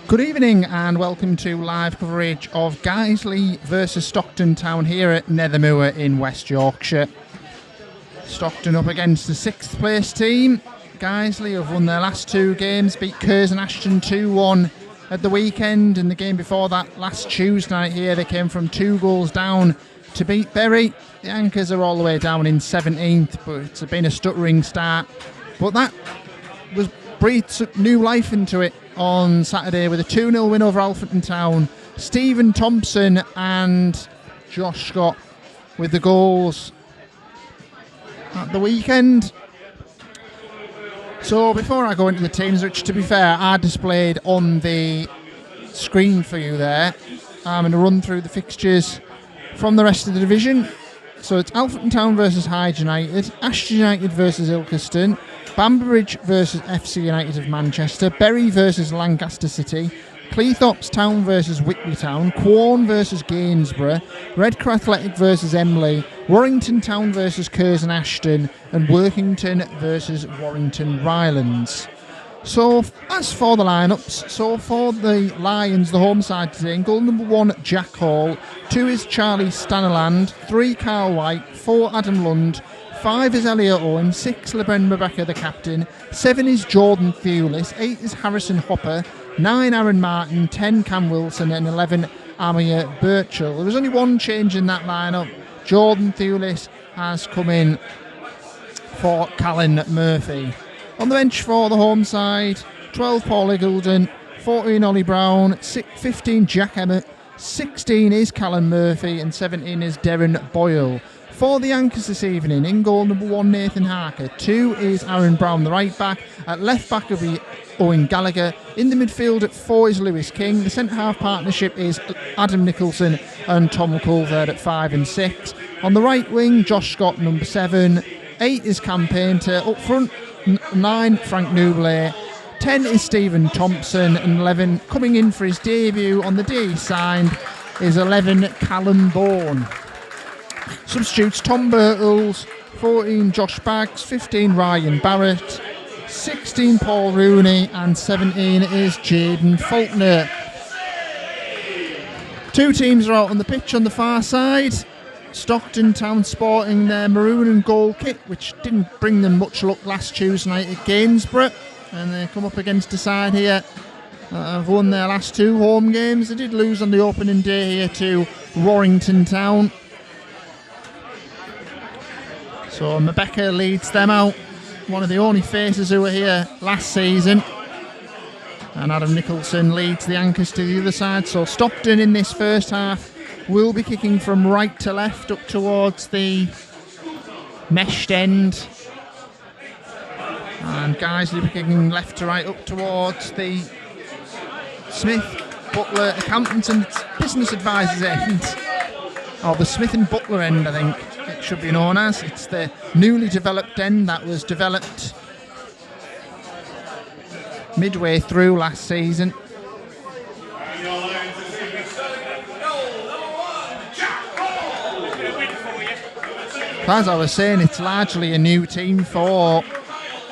Good evening and welcome to live coverage of Guiseley versus Stockton Town here at Nethermoor in West Yorkshire. Stockton up against the 6th place team. Guiseley have won their last 2 games, beat Curzon Ashton 2-1 at the weekend, and the game before that last Tuesday night here they came from 2 goals down to beat Bury. The Anchors are all the way down in 17th, but it's been a stuttering start. But that was breathed new life into it on Saturday with a 2-0 win over Alfreton Town. Stephen Thompson and Josh Scott with the goals at the weekend. So before I go into the teams, which to be fair I displayed on the screen for you there, I'm going to run through the fixtures from the rest of the division. So it's Alfreton Town versus Hyde United, Ashton United versus Ilkeston, Bamberbridge versus FC United of Manchester, Bury versus Lancaster City, Cleethorpes Town versus Whitby Town, Quorn versus Gainsborough, Redcar Athletic versus Emley, Warrington Town versus Curzon Ashton, and Workington versus Warrington Rylands. So as for the lineups, so for the Lions, the home side today, in goal number 1, Jack Hall, 2 is Charlie Staniland, 3 Carl White, 4 Adam Lund, 5 is Elliot Owen, 6 LeBren Rebecca the captain, 7 is Jordan Thewlis, 8 is Harrison Hopper, 9 Aaron Martin, 10 Cam Wilson, and 11 Amir Birchall. There was only one change in that lineup. Jordan Thewlis has come in for Callan Murphy. On the bench for the home side, 12 Paul Iggulden, 14 Ollie Brown, 15 Jack Emmett, 16 is Callan Murphy, and 17 is Darren Boyle. For the Anchors this evening, in goal number 1, Nathan Harker, 2 is Aaron Brown, the right back, at left back will be Owen Gallagher, in the midfield at 4 is Lewis King, the centre half partnership is Adam Nicholson and Tom Culver at 5 and 6. On the right wing, Josh Scott, number 7, 8 is Cam Painter, up front 9 Frank Newbley, 10 is Stephen Thompson, and 11 coming in for his debut on the day he signed is 11 Callum Bourne. Substitutes Tom Birtles, 14 Josh Baggs, 15 Ryan Barrett, 16 Paul Rooney, and 17 is Jaden Faulkner. 2 teams are out on the pitch on the far side. Stockton Town sporting their maroon and gold kit, which didn't bring them much luck last Tuesday night at Gainsborough, and they come up against a side here that have won their last 2 home games. They did lose on the opening day here to Warrington Town. So Rebecca leads them out, one of the only faces who were here last season. And Adam Nicholson leads the Anchors to the other side. So Stockton in this first half will be kicking from right to left up towards the meshed end. And Guiseley will be kicking left to right up towards the Smith, Butler, Accountants and Business Advisors end. Or the Smith and Butler end, I think it should be known as. It's the newly developed end that was developed midway through last season. As I was saying, it's largely a new team for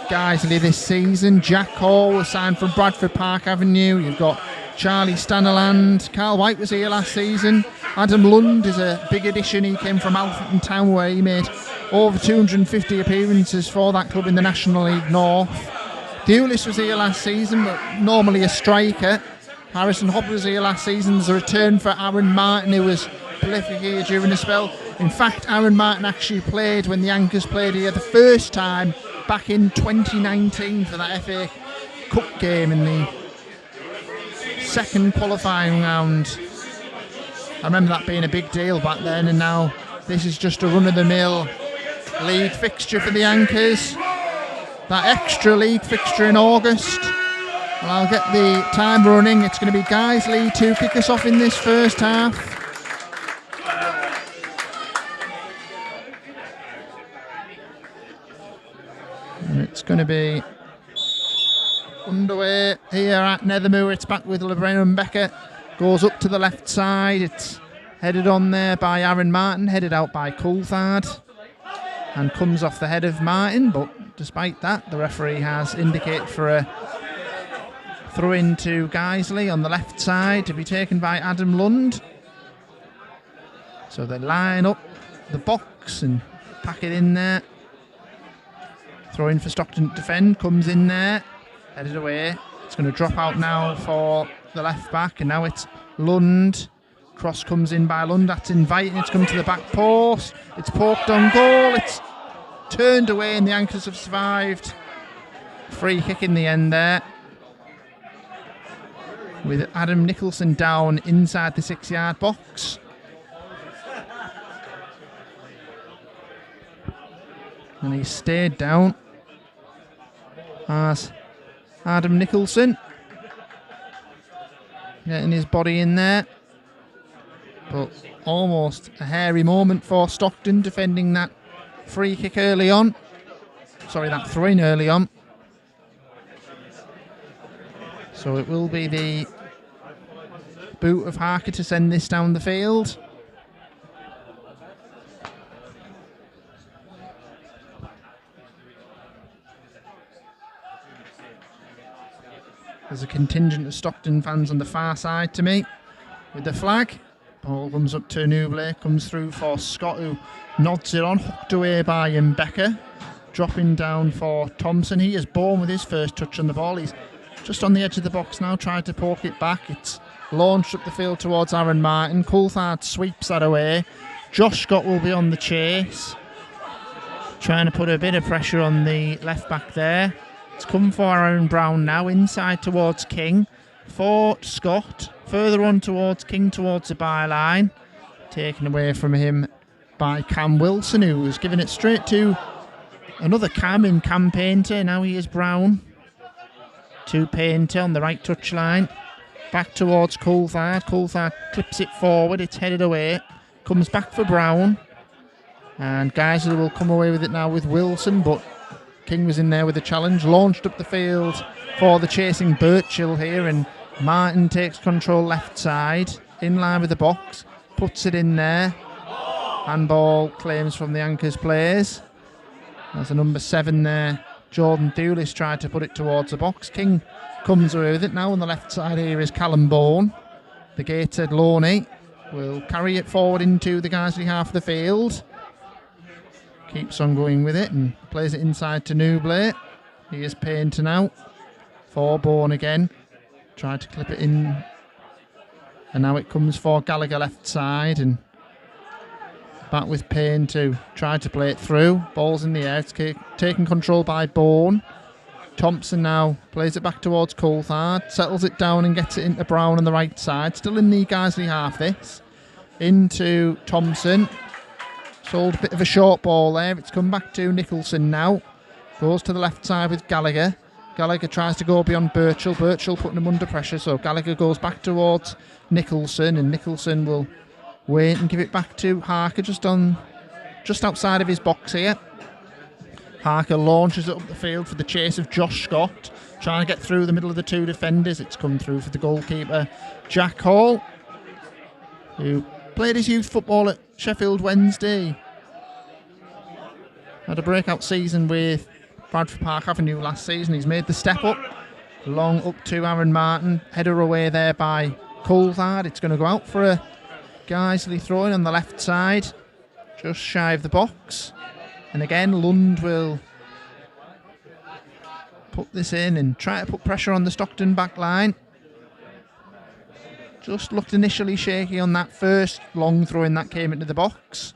Guiseley this season. Jack Hall was signed from Bradford Park Avenue. You've got Charlie Staniland. Carl White was here last season. Adam Lund is a big addition. He came from Alfreton Town, where he made over 250 appearances for that club in the National League North. Thewlis was here last season, but normally a striker. Harrison Hopper was here last season. There's a return for Aaron Martin, who was prolific here during the spell. In fact, Aaron Martin actually played when the Anchors played here the first time back in 2019 for that FA Cup game in the second qualifying round. I remember that being a big deal back then, and now this is just a run-of-the-mill league fixture for the Anchors. That extra league fixture in August. And I'll get the time running. It's going to be Guiseley to kick us off in this first half. And it's going to be underway here at Nethermoor. It's back with LeBren and Becker. Goes up to the left side. It's headed on there by Aaron Martin, headed out by Coulthard, and comes off the head of Martin. But despite that, the referee has indicated for a Throw into Guiseley on the left side to be taken by Adam Lund. So they line up the box and pack it in there. Throw in for Stockton to defend, comes in there, headed away. It's going to drop out now for the left back, and now it's Lund. Cross comes in by Lund, that's inviting, it's come to the back post. It's poked on goal, it's turned away and the Anchors have survived. Free kick in the end there, with Adam Nicholson down inside the 6-yard box. And he stayed down as Adam Nicholson getting his body in there. But almost a hairy moment for Stockton defending that free kick early on. Sorry, that throw-in early on. So it will be the boot of Harker to send this down the field. There's a contingent of Stockton fans on the far side to me with the flag. Ball comes up to Newbley, comes through for Scott, who nods it on, hooked away by Mbeka. Dropping down for Thompson. He is born with his first touch on the ball. He's just on the edge of the box now, tried to poke it back. It's launched up the field towards Aaron Martin. Coulthard sweeps that away. Josh Scott will be on the chase, trying to put a bit of pressure on the left back there. It's come for Aaron Brown now, inside towards King. For Scott, further on towards King, towards the byline. Taken away from him by Cam Wilson, who was giving it straight to another Cam in Cam Painter. Now he is Brown. To Painter on the right touchline. Back towards Coulthard. Coulthard clips it forward. It's headed away. Comes back for Brown. And Guiseley will come away with it now with Wilson, but King was in there with a challenge. Launched up the field for the chasing Birchill here, and Martin takes control left side, in line with the box, puts it in there. Handball claims from the Anchors players. There's a number 7 there. Jordan Doolis tried to put it towards the box. King comes away with it. Now on the left side here is Callum Bourne. The Gateshead Loney will carry it forward into the Guiseley half of the field. Keeps on going with it and plays it inside to Newbley. He is Painter now. For Bourne again. Tried to clip it in. And now it comes for Gallagher left side, and back with Payne to try to play it through. Ball's in the air. It's taken control by Bourne. Thompson now plays it back towards Coulthard. Settles it down and gets it into Brown on the right side. Still in the Guiseley half this. Into Thompson. Sold a bit of a short ball there. It's come back to Nicholson now. Goes to the left side with Gallagher. Gallagher tries to go beyond Birchill. Birchill putting him under pressure. So Gallagher goes back towards Nicholson, and Nicholson will wait and give it back to Harker just outside of his box here. Harker launches it up the field for the chase of Josh Scott. Trying to get through the middle of the two defenders. It's come through for the goalkeeper, Jack Hall, who played his youth football at Sheffield Wednesday. Had a breakout season with Bradford Park Avenue last season. He's made the step up. Long up to Aaron Martin. Header away there by Coulthard. It's going to go out for a Guiseley throw-in on the left side. Just shy of the box. And again, Lund will put this in and try to put pressure on the Stockton back line. Just looked initially shaky on that first long throw-in that came into the box.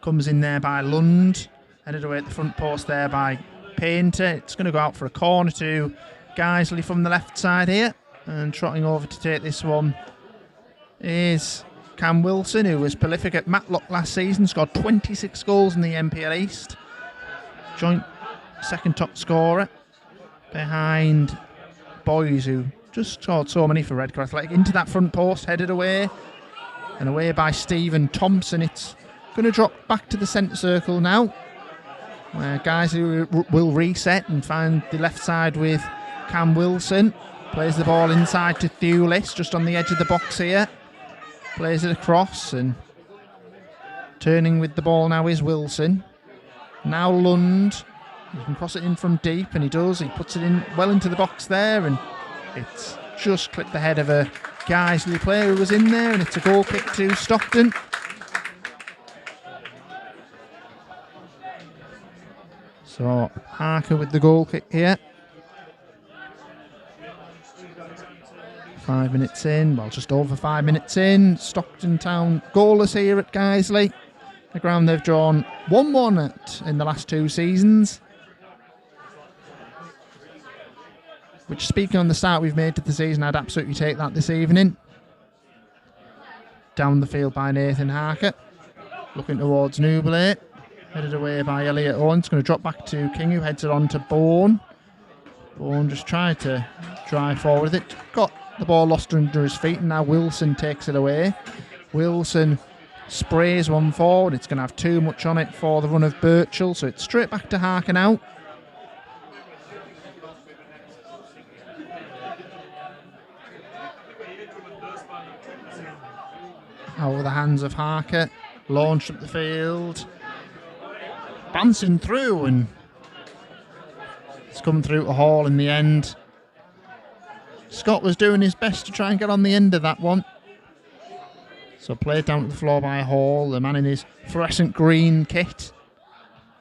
Comes in there by Lund. Headed away at the front post there by Painter. It's going to go out for a corner to Guiseley from the left side here. And trotting over to take this one is Cam Wilson, who was prolific at Matlock last season. Scored 26 goals in the MPL East. Joint second top scorer behind Boys, who just scored so many for Redcar Athletic. Into that front post, headed away. And away by Stephen Thompson. It's going to drop back to the centre circle now, where Guiseley will reset and find the left side with Cam Wilson. Plays the ball inside to Thulis, just on the edge of the box here. Plays it across, and turning with the ball now is Wilson. Now Lund He can cross it in from deep, and he does. He puts it in well into the box there, and it's just clipped the head of a Guiseley player who was in there, and it's a goal kick to Stockton. So Harker with the goal kick here. 5 minutes in, well, just over 5 minutes in. Stockton Town goalless here at Guiseley. The ground they've drawn 1-1 at in the last 2 seasons. Which, speaking on the start we've made to the season, I'd absolutely take that this evening. Down the field by Nathan Harker. Looking towards Newbley. Headed away by Elliot Owen. It's going to drop back to King, who heads it on to Bourne. Bourne just tried to drive forward with it. Got the ball lost under his feet, and now Wilson takes it away. Wilson sprays one forward. It's going to have too much on it for the run of Birchall, so it's straight back to Harker now. Out of the hands of Harker. Launched up the field. Bouncing through, and it's come through to Hall in the end. Scott was doing his best to try and get on the end of that one. So played down to the floor by Hall, the man in his fluorescent green kit.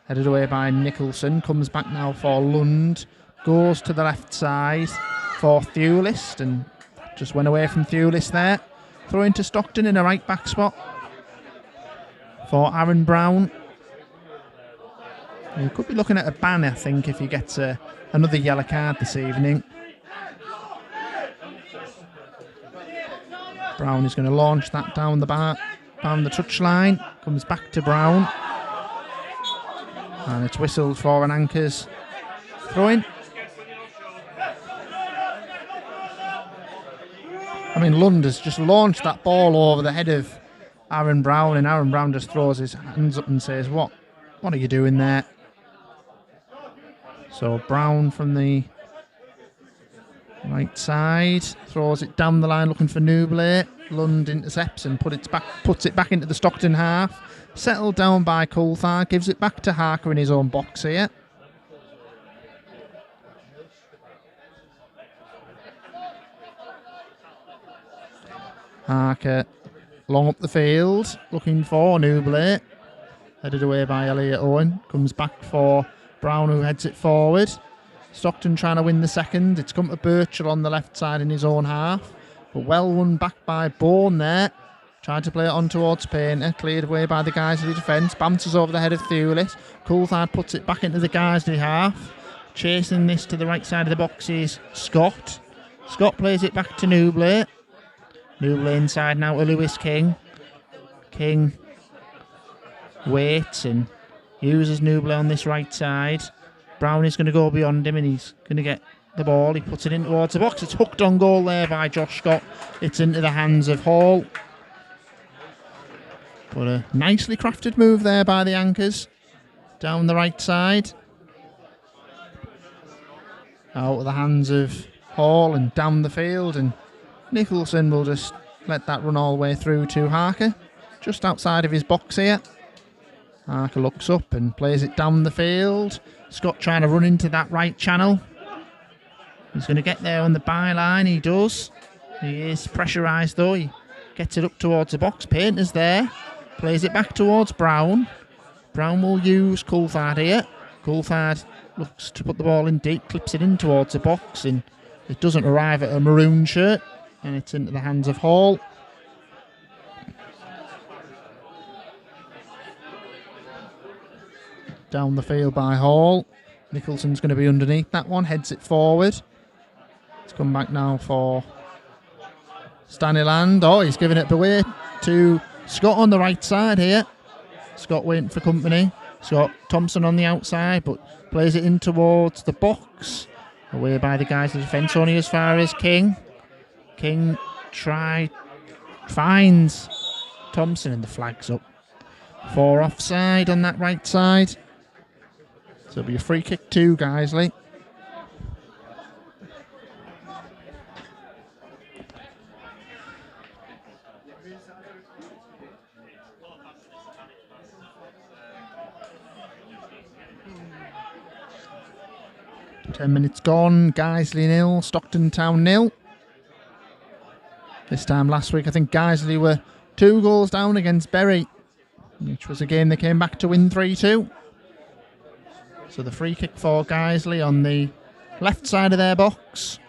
Headed away by Nicholson, comes back now for Lund. Goes to the left side for Thewlist, and just went away from Thewlist there. Throw into Stockton in a right back spot for Aaron Brown. He could be looking at a ban, I think, if he gets another yellow card this evening. Brown is going to launch that down the touchline. Comes back to Brown. And it's whistled for an Anchors throw-in. I mean, Lund has just launched that ball over the head of Aaron Brown, and Aaron Brown just throws his hands up and says, What are you doing there? So Brown from the right side throws it down the line looking for Newbley. Lund intercepts and puts it back into the Stockton half. Settled down by Coulthard, gives it back to Harker in his own box here. Harker long up the field, looking for Newbley. Headed away by Elliot Owen. Comes back for Brown, who heads it forward. Stockton trying to win the second. It's come to Birchall on the left side in his own half. But well won back by Bourne there. Tried to play it on towards Painter. Cleared away by the Guiseley defence. Bounces over the head of Thewlist. Coulthard puts it back into the Guiseley half. Chasing this to the right side of the box is Scott. Scott plays it back to Newbley. Newbley inside now to Lewis King. King waits and uses Newbley on this right side. Brown is going to go beyond him, and he's going to get the ball. He puts it in towards the box. It's hooked on goal there by Josh Scott. It's into the hands of Hall. But a nicely crafted move there by the Anchors. Down the right side. Out of the hands of Hall and down the field, and Nicholson will just let that run all the way through to Harker. Just outside of his box here. Harker looks up and plays it down the field. Scott trying to run into that right channel. He's going to get there on the byline. He does. He is pressurised though. He gets it up towards the box. Painter's there. Plays it back towards Brown. Brown will use Coulthard here. Coulthard looks to put the ball in deep. Clips it in towards the box, and it doesn't arrive at a maroon shirt. And it's into the hands of Hall. Down the field by Hall. Nicholson's going to be underneath that one. Heads it forward. It's come back now for Stanyland. Oh, he's giving it away to Scott on the right side here. Scott waiting for company. Scott Thompson on the outside, but plays it in towards the box. Away by the guys in the defence, only as far as King. King finds Thompson, and the flag's up. 4 offside on that right side. So it'll be a free kick to Guiseley. 10 minutes gone. Guiseley 0, Stockton Town 0. This time last week, I think Guiseley were 2 goals down against Bury, which was a game they came back to win 3-2. So the free kick for Guiseley on the left side of their box.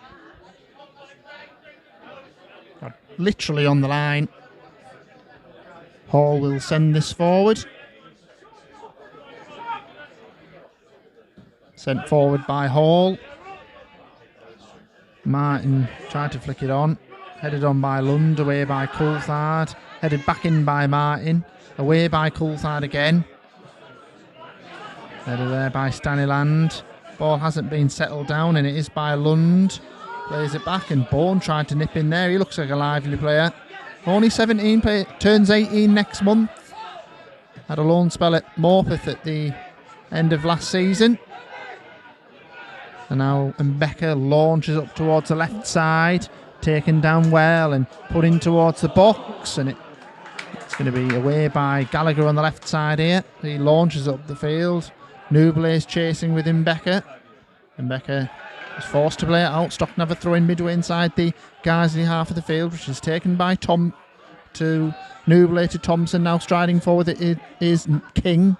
Literally on the line. Hall will send this forward. Sent forward by Hall. Martin tried to flick it on. Headed on by Lund, away by Coulthard. Headed back in by Martin. Away by Coulthard again. Headed there by Stanyland. Ball hasn't been settled down and it is by Lund. Plays it back and Bourne tried to nip in there. He looks like a lively player. Only 17, turns 18 next month. Had a loan spell at Morpeth at the end of last season. And now Mbeka launches up towards the left side. Taken down well and put in towards the box. And it's going to be away by Gallagher on the left side here. He launches up the field. Nuble's chasing with Mbeka. Mbeka is forced to play it out. Stockton have a throw in midway inside the Guiseley half of the field, which is taken by Tom to Nuble to Thompson. Now striding forward it is King.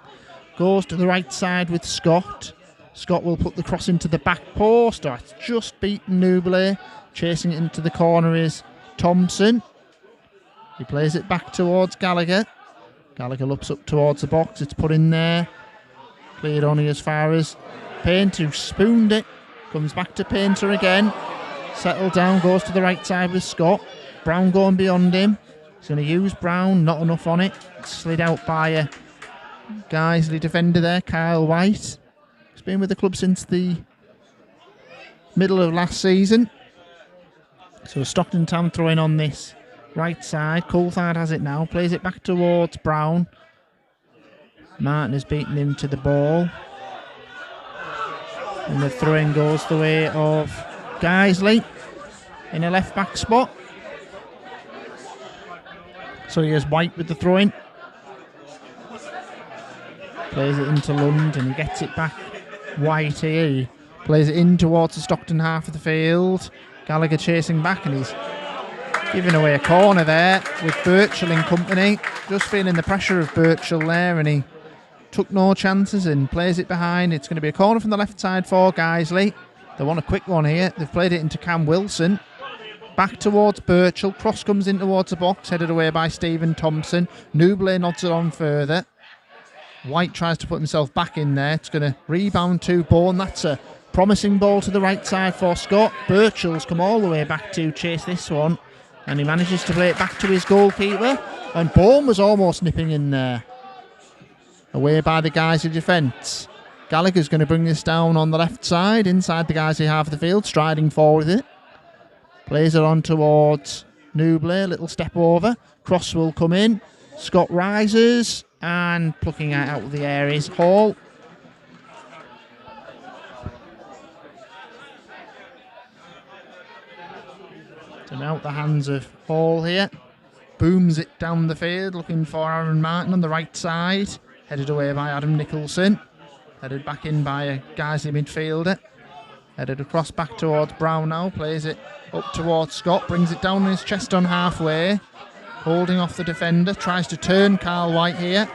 Goes to the right side with Scott. Scott will put the cross into the back post. Oh, it's just beaten Nuble. Chasing it into the corner is Thompson. He plays it back towards Gallagher. Gallagher looks up towards the box. It's put in there. Played only as far as Painter, who spooned it. Comes back to Painter again. Settled down, goes to the right side with Scott. Brown going beyond him. He's going to use Brown, not enough on it. Slid out by a Guiseley defender there, Kyle White. He's been with the club since the middle of last season. So Stockton Town throwing on this right side. Coulthard has it now, plays it back towards Brown. Martin has beaten him to the ball. And the throw-in goes the way of Guiseley in a left-back spot. So here's White with the throw-in. Plays it into Lund and he gets it back. White here. He plays it in towards the Stockton half of the field. Gallagher chasing back and he's giving away a corner there with Birchall in company. Just feeling the pressure of Birchall there and he took no chances and plays it behind. It's going to be a corner from the left side for Guiseley. They want a quick one here. They've played it into Cam Wilson. Back towards Birchall. Cross comes in towards the box, headed away by Stephen Thompson. Nuble nods it on further. White tries to put himself back in there. It's going to rebound to Bourne. That's a promising ball to the right side for Scott. Birchall's come all the way back to chase this one. And he manages to play it back to his goalkeeper. And Bourne was almost nipping in there. Away by the Guiseley defence. Gallagher's going to bring this down on the left side, inside the Guiseley half of the field, striding forward with it. Plays it on towards Nuble, little step over. Cross will come in. Scott rises and plucking it out of the air is Hall. So now the hands of Hall here. Booms it down the field, looking for Aaron Martin on the right side. Headed away by Adam Nicholson. Headed back in by a Guiseley midfielder. Headed across back towards Brown now. Plays it up towards Scott. Brings it down on his chest on halfway. Holding off the defender. Tries to turn Carl White here.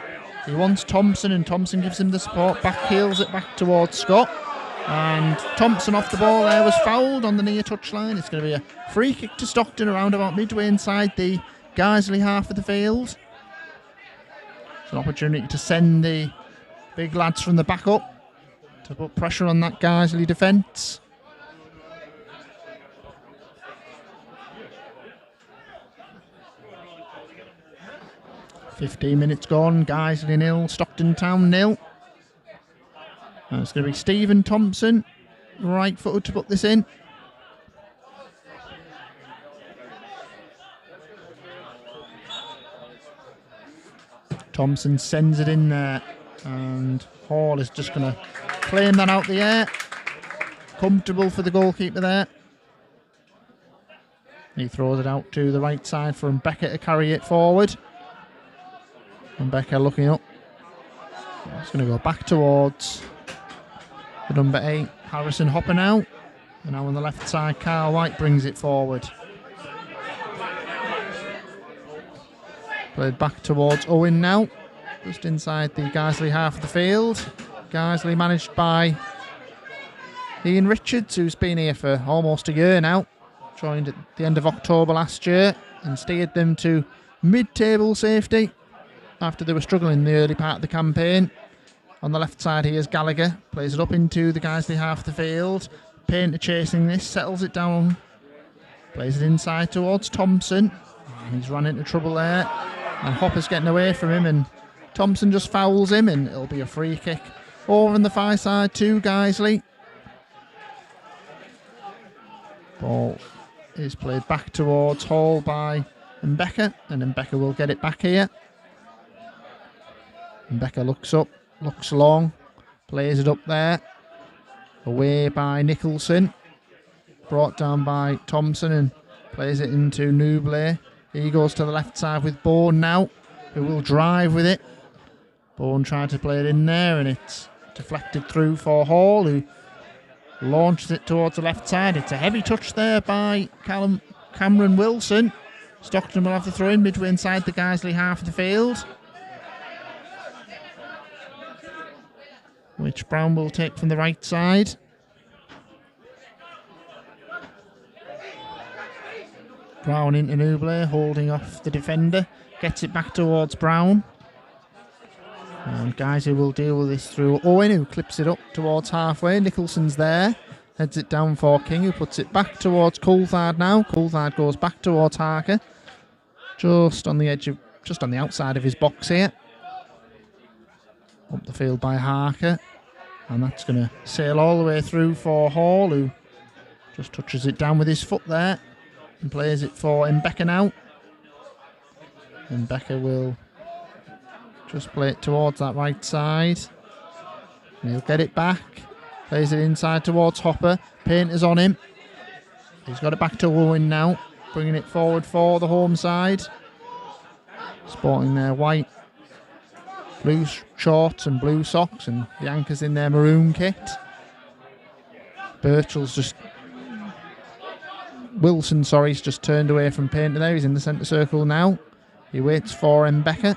He wants Thompson and Thompson gives him the support. Back heels it back towards Scott. And Thompson off the ball there was fouled on the near touchline. It's going to be a free kick to Stockton around about midway inside the Guiseley half of the field. It's an opportunity to send the big lads from the back up to put pressure on that Guiseley defence. "15 minutes gone, Guiseley 0, Stockton Town 0. And it's going to be Stephen Thompson, right footed to put this in. Thompson sends it in there. And Hall is just going to claim that out the air. Comfortable for the goalkeeper there. He throws it out to the right side for Mbeka to carry it forward. Mbeka looking up. It's going to go back towards the number 8, Harrison Hopper now. And now on the left side, Carl White brings it forward. Played back towards Owen now. Just inside the Guiseley half of the field. Guiseley managed by Ian Richards, who's been here for almost a year now. Joined at the end of October last year and steered them to mid-table safety after they were struggling in the early part of the campaign. On the left side here's Gallagher, plays it up into the Guiseley half of the field. Painter chasing this, settles it down, plays it inside towards Thompson. And he's run into trouble there, and Hopper's getting away from him, and Thompson just fouls him, and it'll be a free kick over on the far side to Guiseley. Ball is played back towards Hall by Mbeka, and Mbeka will get it back here. Mbeka looks up, looks long, plays it up there. Away by Nicholson, brought down by Thompson, and plays it into Nubley. He goes to the left side with Bourne now, who will drive with it. Bourne tried to play it in there, and it's deflected through for Hall, who launches it towards the left side. It's a heavy touch there by Cameron Wilson. Stockton will have the throw in midway inside the Guiseley half of the field, which Brown will take from the right side. Brown into Nubley, holding off the defender. Gets it back towards Brown. And Guiseley will deal with this through Owen, who clips it up towards halfway. Nicholson's there. Heads it down for King, who puts it back towards Coulthard now. Coulthard goes back towards Harker. Just on the edge of, just on the outside of his box here. Up the field by Harker. And that's going to sail all the way through for Hall, who just touches it down with his foot there and plays it for Mbeka now. Mbeka will just play it towards that right side. And he'll get it back. Plays it inside towards Hopper. Painter's on him. He's got it back to Owen now. Bringing it forward for the home side. Sporting their white, blue shorts and blue socks, and the anchors in their maroon kit. Wilson's just turned away from Painter there. He's in the centre circle now. He waits for Mbeka,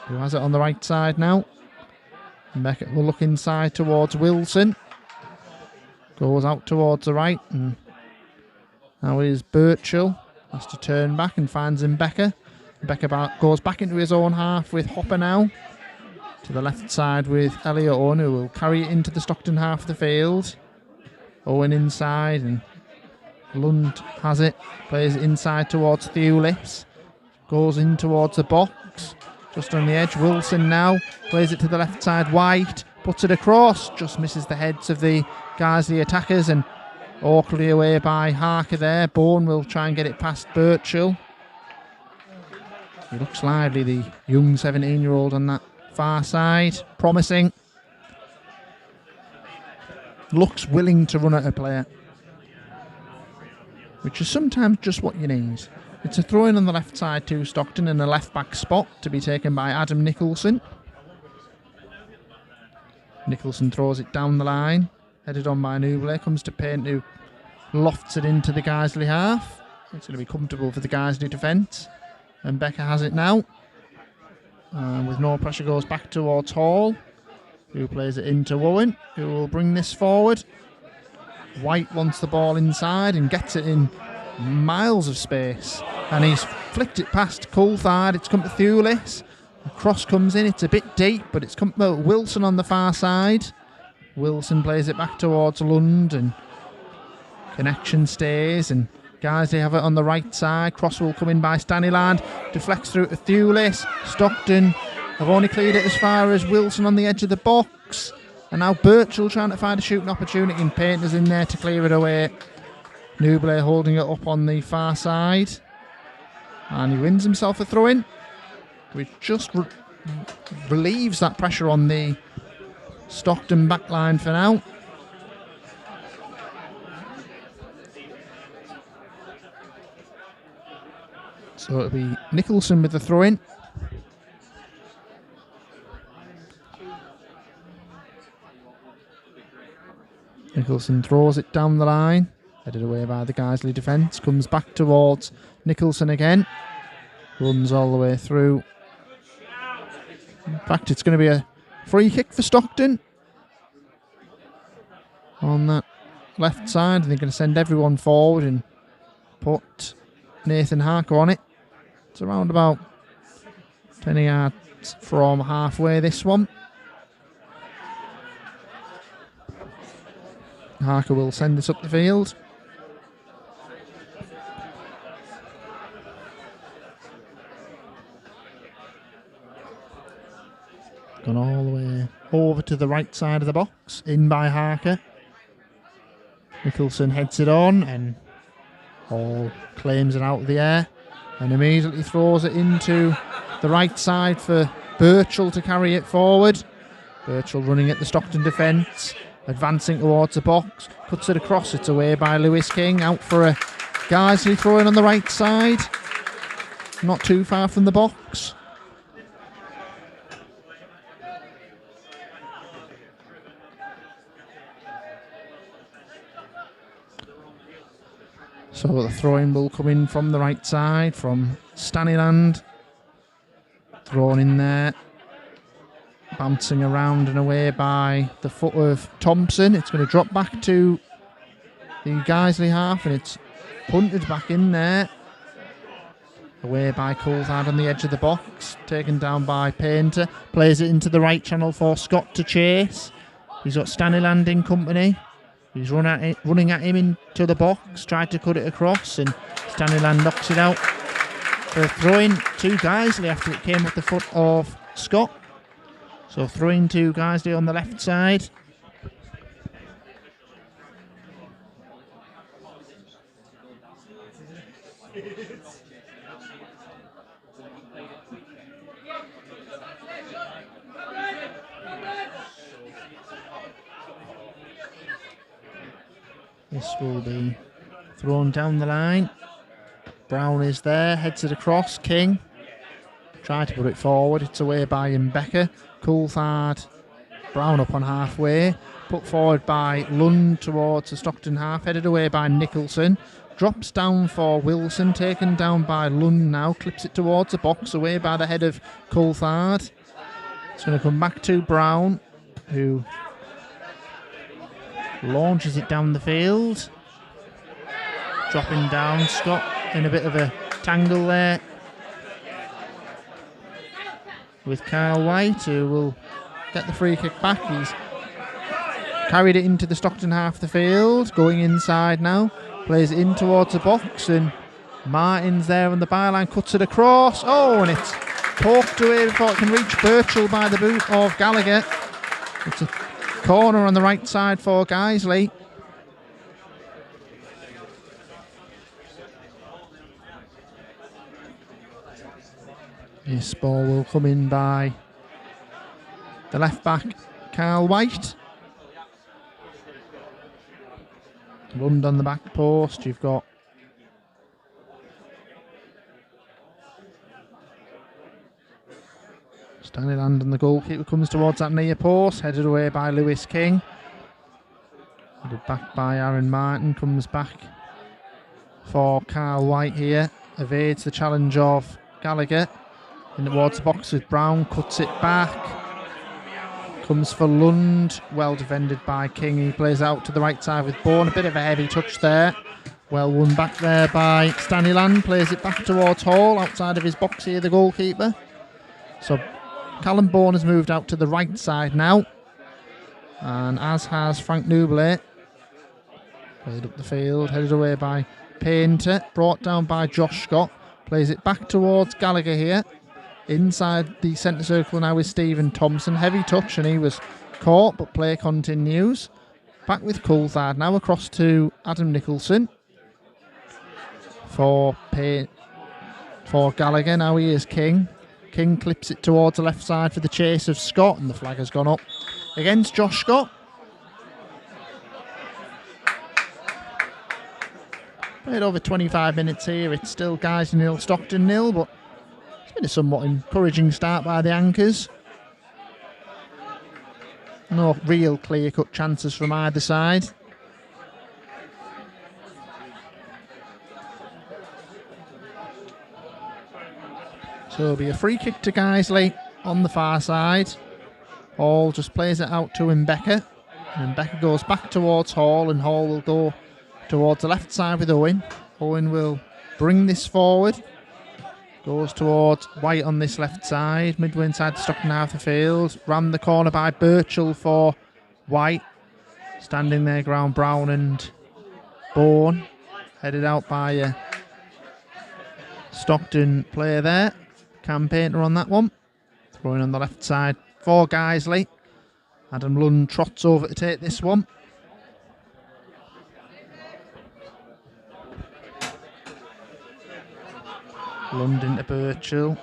who has it on the right side now. Mbeka will look inside towards Wilson. Goes out towards the right, and now is Birchall. Has to turn back and finds Mbeka. Mbeka goes back into his own half with Hopper now. To the left side with Elliot Owen, who will carry it into the Stockton half of the field. Owen inside, and Lund has it. Plays it inside towards Thewlis. Goes in towards the box. Just on the edge. Wilson now. Plays it to the left side. White puts it across. Just misses the heads of the Guiseley attackers, and awkwardly away by Harker there. Bourne will try and get it past Birchall. He looks lively, the young 17-year-old on that far side. Promising. Looks willing to run at a player, which is sometimes just what you need. It's a throw-in on the left side to Stockton in a left-back spot to be taken by Adam Nicholson. Nicholson throws it down the line. Headed on by Nubley. Comes to Paint, who lofts it into the Guiseley half. It's going to be comfortable for the Guiseley defence. And Mbeka has it now. And with no pressure goes back towards Hall, who plays it into Owen, who will bring this forward. White wants the ball inside and gets it in miles of space. And he's flicked it past Coulthard. It's come to Thewlis. The cross comes in. It's a bit deep, but it's come to Wilson on the far side. Wilson plays it back towards Lund, and connection stays, and Guiseley have it on the right side. Cross will come in by Staniland. Deflects through to Thewlis. Stockton have only cleared it as far as Wilson on the edge of the box. And now Birchall trying to find a shooting opportunity, and Painter's in there to clear it away. Nubley holding it up on the far side. And he wins himself a throw-in, which just relieves that pressure on the Stockton backline for now. So it'll be Nicholson with the throw-in. Nicholson throws it down the line. Headed away by the Guiseley defence. Comes back towards Nicholson again. Runs all the way through. In fact, it's going to be a free kick for Stockton. On that left side. They're going to send everyone forward and put Nathan Harker on it. It's around about 20 yards from halfway, this one. Harker will send this up the field. Gone all the way over to the right side of the box. In by Harker. Nicholson heads it on and Hall claims it out of the air and immediately throws it into the right side for Birchall to carry it forward. Birchall running at the Stockton defence, advancing towards the box, puts it across. It's away by Lewis King, out for a Guiseley throw in on the right side. Not too far from the box. So the throw-in will come in from the right side, from Stanyland. Thrown in there. Bouncing around and away by the foot of Thompson. It's going to drop back to the Guiseley half and it's punted back in there. Away by Coulthard on the edge of the box. Taken down by Painter. Plays it into the right channel for Scott to chase. He's got Stanyland in company. He's running at him into the box, tried to cut it across, and Stanyland knocks it out for throwing to Guiseley after it came off the foot of Scott. So throwing to Guiseley on the left side. This will be thrown down the line. Brown is there, heads it across. King tried to put it forward. It's away by Becker. Coulthard, Brown up on halfway. Put forward by Lund towards the Stockton half. Headed away by Nicholson. Drops down for Wilson. Taken down by Lund now. Clips it towards the box. Away by the head of Coulthard. It's going to come back to Brown, who launches it down the field. Dropping down. Scott in a bit of a tangle there with Kyle White, who will get the free kick back. He's carried it into the Stockton half of the field. Going inside now. Plays it in towards the box and Martin's there on the byline. Cuts it across. Oh, and it's poked away before it can reach Birchall by the boot of Gallagher. It's a corner on the right side for Guiseley. This ball will come in by the left back, Carl White. Lund on the back post. You've got Stanyland, and the goalkeeper comes towards that near post, headed away by Lewis King. Headed back by Aaron Martin, comes back for Carl White here. Evades the challenge of Gallagher. In towards the box with Brown, cuts it back. Comes for Lund, well defended by King. He plays out to the right side with Bourne. A bit of a heavy touch there. Well won back there by Stanyland. Plays it back towards Hall, outside of his box here, the goalkeeper. So Callum Bourne has moved out to the right side now. And as has Frank Nublet. Played up the field, headed away by Painter. Brought down by Josh Scott. Plays it back towards Gallagher here. Inside the centre circle now is Stephen Thompson. Heavy touch and he was caught, but play continues. Back with Coulthard now across to Adam Nicholson. For Gallagher, now he is King. King clips it towards the left side for the chase of Scott, and the flag has gone up against Josh Scott. Played over 25 minutes here. It's still Guiseley 0, Stockton 0, but it's been a somewhat encouraging start by the Anchors. No real clear-cut chances from either side. So it'll be a free kick to Guiseley on the far side. Hall just plays it out to Mbeka. And Mbeka goes back towards Hall, and Hall will go towards the left side with Owen. Owen will bring this forward. Goes towards White on this left side. Midway inside the Stockton half the field. Ran the corner by Birchall for White. Standing there, ground Brown and Bourne. Headed out by a Stockton player there. Cam Painter on that one. Throwing on the left side for Guiseley. Adam Lund trots over to take this one. Lund into Birchall.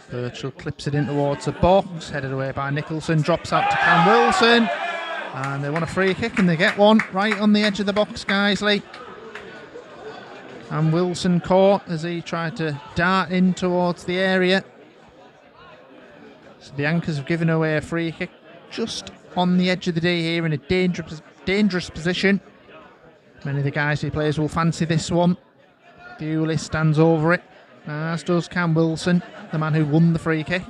Birchall clips it in towards the box. Headed away by Nicholson. Drops out to Cam Wilson. And they want a free kick, and they get one right on the edge of the box, Guiseley. Cam Wilson caught as he tried to dart in towards the area. So the Anchors have given away a free kick just on the edge of the D here in a dangerous position. Many of the Guiseley players will fancy this one. Bewley stands over it, as does Cam Wilson, the man who won the free kick.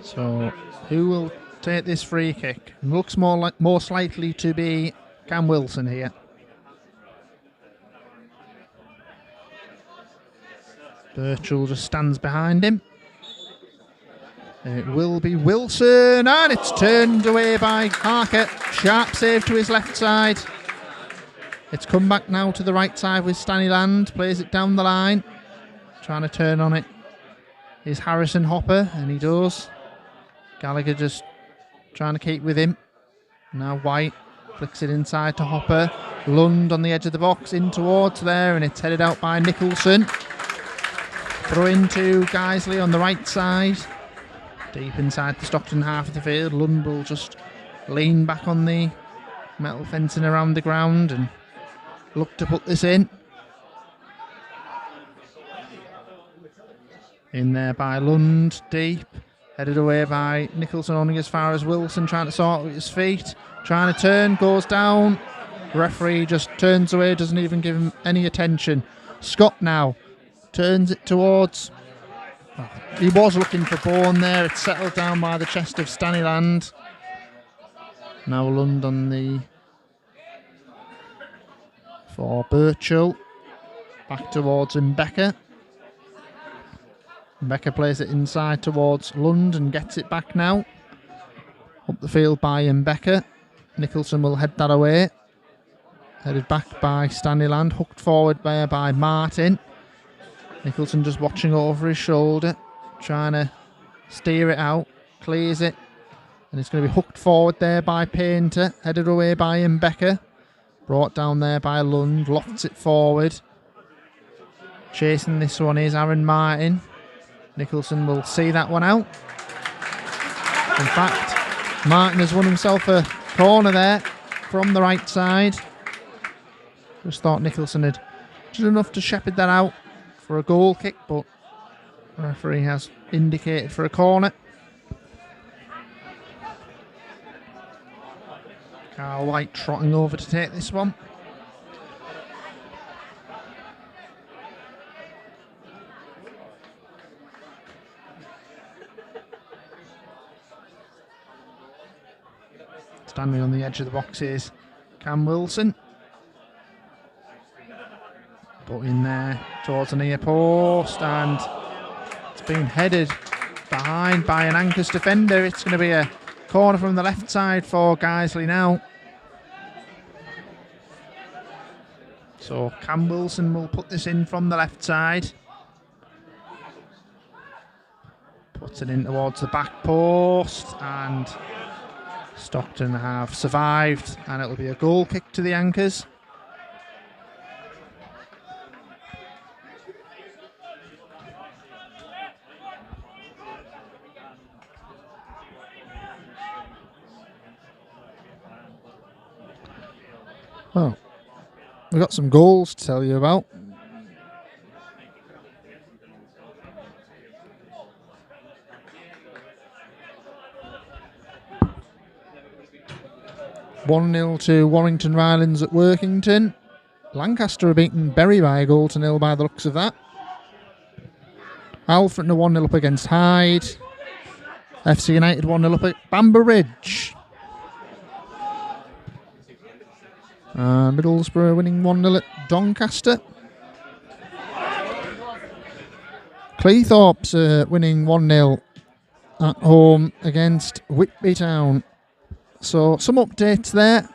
So, who will take this free kick? Looks most likely to be Cam Wilson here. Birchall just stands behind him. It will be Wilson, and it's turned away by Harker. Sharp save to his left side. It's come back now to the right side with Stanyland. Plays it down the line. Trying to turn on it is Harrison Hopper, and he does. Gallagher just trying to keep with him. Now White flicks it inside to Hopper. Lund on the edge of the box, in towards there, and it's headed out by Nicholson. Throw into Guiseley on the right side. Deep inside the Stockton half of the field. Lund will just lean back on the metal fencing around the ground and look to put this in. In there by Lund, deep. Headed away by Nicholson, only as far as Wilson, trying to sort out with his feet. Trying to turn, goes down. Referee just turns away, doesn't even give him any attention. Scott now turns it towards... He was looking for Bourne there. It's settled down by the chest of Stanyland. Now Lund on the... for Birchall. Back towards Mbeka. Mbeka plays it inside towards Lund and gets it back now. Up the field by Mbeka. Nicholson will head that away. Headed back by Stanyland. Hooked forward there by Martin. Nicholson just watching over his shoulder. Trying to steer it out. Clears it. And it's going to be hooked forward there by Painter. Headed away by Mbeka. Brought down there by Lund. Lofts it forward. Chasing this one is Aaron Martin. Nicholson will see that one out. In fact, Martin has won himself a corner there from the right side. Just thought Nicholson had just enough to shepherd that out for a goal kick, but the referee has indicated for a corner. Carl White trotting over to take this one. Standing on the edge of the box is Cam Wilson. Put in there towards the near post, and it's been headed behind by an Anchors defender. It's going to be a corner from the left side for Guiseley now. So Cam Wilson will put this in from the left side. Puts it in towards the back post, and Stockton have survived, and it will be a goal kick to the Anchors. Well, We've got some goals to tell you about. (1-0) to Warrington Rylands at Workington. Lancaster are beaten Bury by a goal to nil by the looks of that. Alfreton are 1-0 up against Hyde. FC United 1-0 up at Bamber Ridge. Middlesbrough winning 1-0 at Doncaster. Cleethorpes winning 1-0 at home against Whitby Town. So some updates there.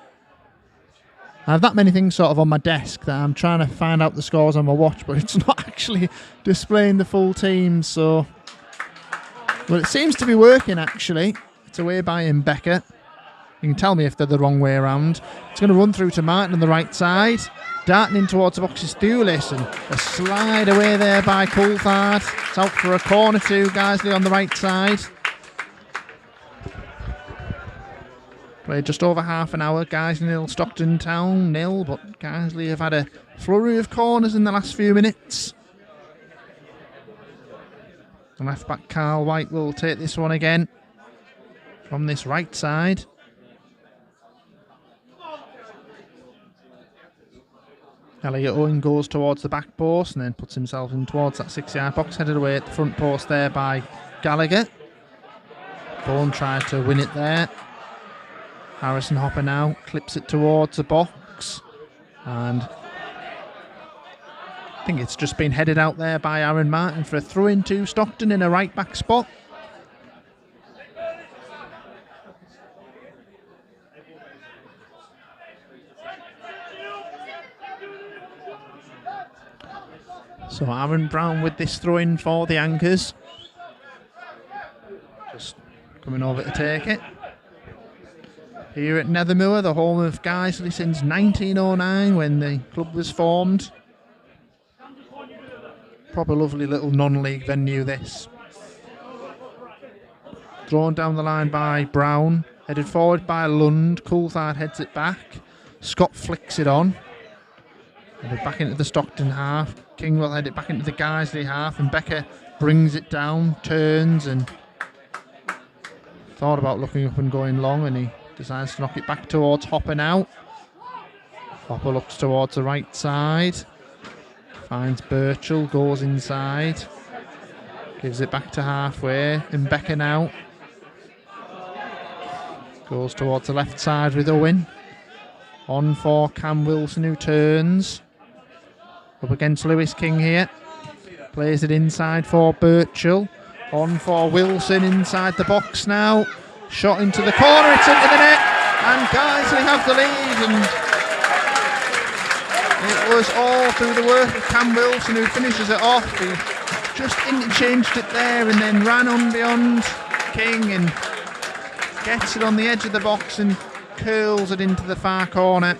I have that many things sort of on my desk that I'm trying to find out the scores on my watch, but it's not actually displaying the full team. So, well, it seems to be working actually. It's away by Mbeka. You can tell me if they're the wrong way around. It's going to run through to Martin on the right side. Darting in towards the box is Thulis, and a slide away there by Coulthard. It's out for a corner to Guiseley on the right side. Played just over half an hour. Guiseley 0, Stockton Town 0, but Guiseley have had a flurry of corners in the last few minutes. The left back Carl White will take this one again from this right side. Elliot Owen goes towards the back post and then puts himself in towards that 6-yard box, headed away at the front post there by Gallagher. Bourne tried to win it there. Harrison Hopper now clips it towards the box, and I think it's just been headed out there by Aaron Martin for a throw in to Stockton in a right back spot. So Aaron Brown with this throw in for the Anchors. Just coming over to take it. Here at Nethermoor, the home of Guiseley since 1909 when the club was formed. Proper lovely little non-league venue this. Drawn down the line by Brown, headed forward by Lund. Coulthard heads it back. Scott flicks it on. Headed back into the Stockton half. King will head it back into the Guiseley half, and Becker brings it down, turns, and thought about looking up and going long, and he decides to knock it back towards Hopper now. Hopper looks towards the right side. Finds Birchall, goes inside. Gives it back to halfway. Mbeka now. Goes towards the left side with Owen. On for Cam Wilson, who turns. Up against Lewis King here. Plays it inside for Birchall. On for Wilson inside the box now. Shot into the corner, it's into the net, and Guiseley have the lead, and it was all through the work of Cam Wilson, who finishes it off. He just interchanged it there and then ran on beyond King and gets it on the edge of the box and curls it into the far corner.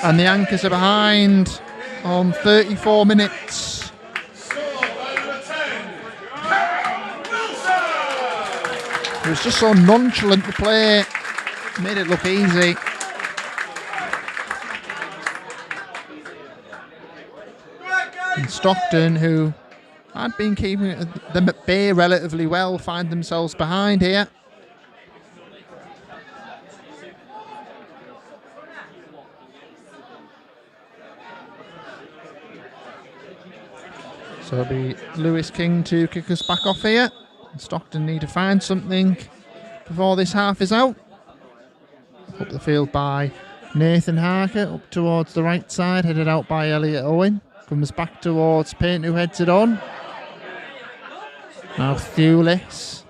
And the Anchors are behind on 34 minutes. It was just so nonchalant to play, made it look easy. And Stockton, who had been keeping them at bay relatively well, find themselves behind here. So it'll be Lewis King to kick us back off here. Stockton need to find something before this half is out. Up the field by Nathan Harker, up towards the right side, headed out by Elliot Owen. Comes back towards Payne, who heads it on. Now Thulis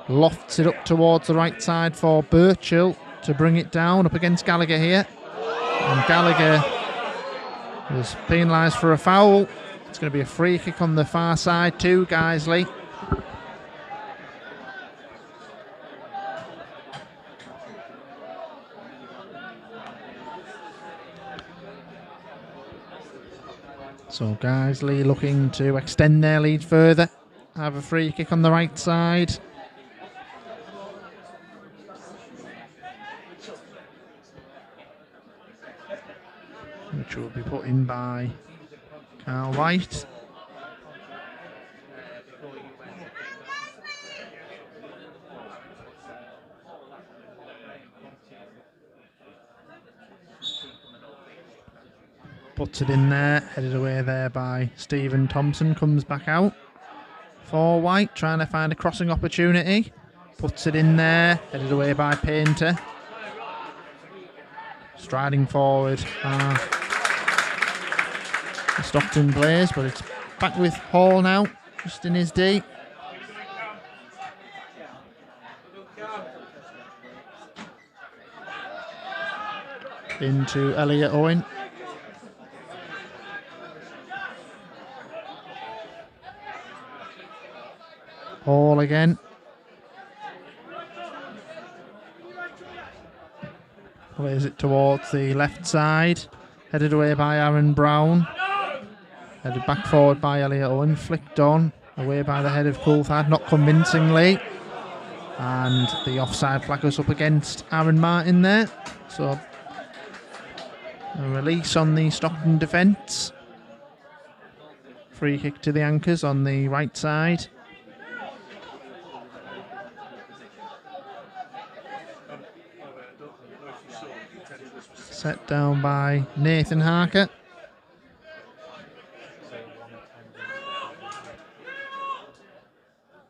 lofts it up towards the right side for Birchall to bring it down up against Gallagher here. And Gallagher was penalised for a foul. It's going to be a free kick on the far side to Guiseley. So Guiseley looking to extend their lead further. Have a free kick on the right side. which will be put in by Carl White. Puts it in there, headed away there by Stephen Thompson, comes back out for White, trying to find a crossing opportunity. Puts it in there, headed away by Painter. Striding forward, the Stockton players, but it's back with Hall now, just in his D. Into Elliot Owen. Hall again. Plays it towards the left side. Headed away by Aaron Brown. Headed back forward by Elliot Owen. Flicked on. Away by the head of Coulthard. Not convincingly. And the offside flag goes up against Aaron Martin there. So a release on the Stockton defence. Free kick to the Anchors on the right side. Set down by Nathan Harker.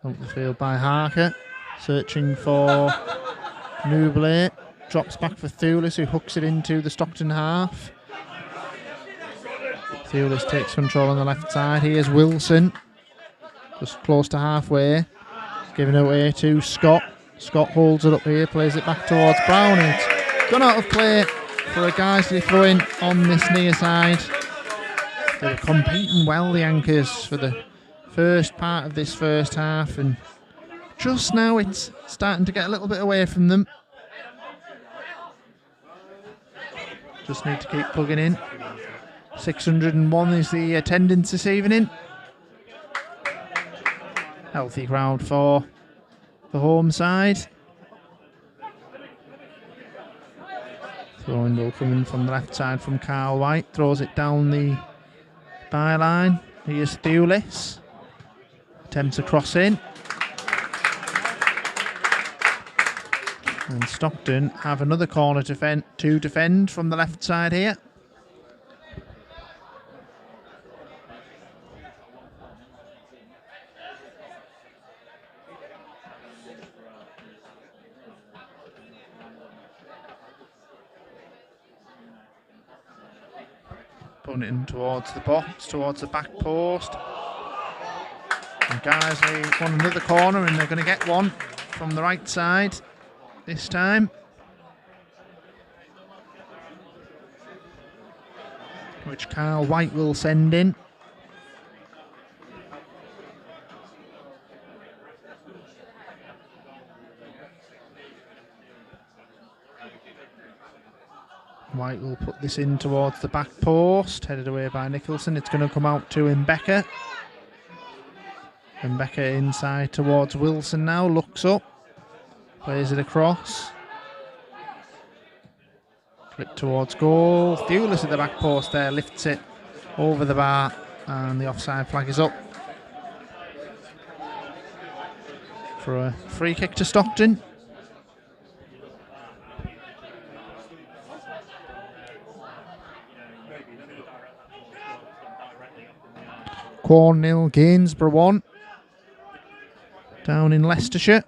Up the field by Harker. Searching for Newblade. Drops back for Thulis, who hooks it into the Stockton half. Thulis takes control on the left side. Here's Wilson. Just close to halfway. Giving it away to Scott. Scott holds it up here. Plays it back towards Brown. It's gone out of play for a Guiseley throw-in on this near side. They were competing well, the Anchors, for the first part of this first half, and just now it's starting to get a little bit away from them. Just need to keep plugging in. 601 is the attendance this evening. Healthy crowd for the home side. Throwing ball coming from the left side from Carl White. Throws it down the byline. Here's Thulis. Attempts a cross in. And Stockton have another corner to defend from the left side here. Putting it in towards the box, towards the back post. And Guiseley want another corner, and they're going to get one from the right side this time. Which Carl White will send in. White will put this in towards the back post, headed away by Nicholson. It's going to come out to Mbeka. Mbeka inside towards Wilson now, looks up, plays it across. Flip towards goal. Thulis at the back post there, lifts it over the bar, and the offside flag is up for a free kick to Stockton. Quorn 0, Gainsborough 1. Down in Leicestershire.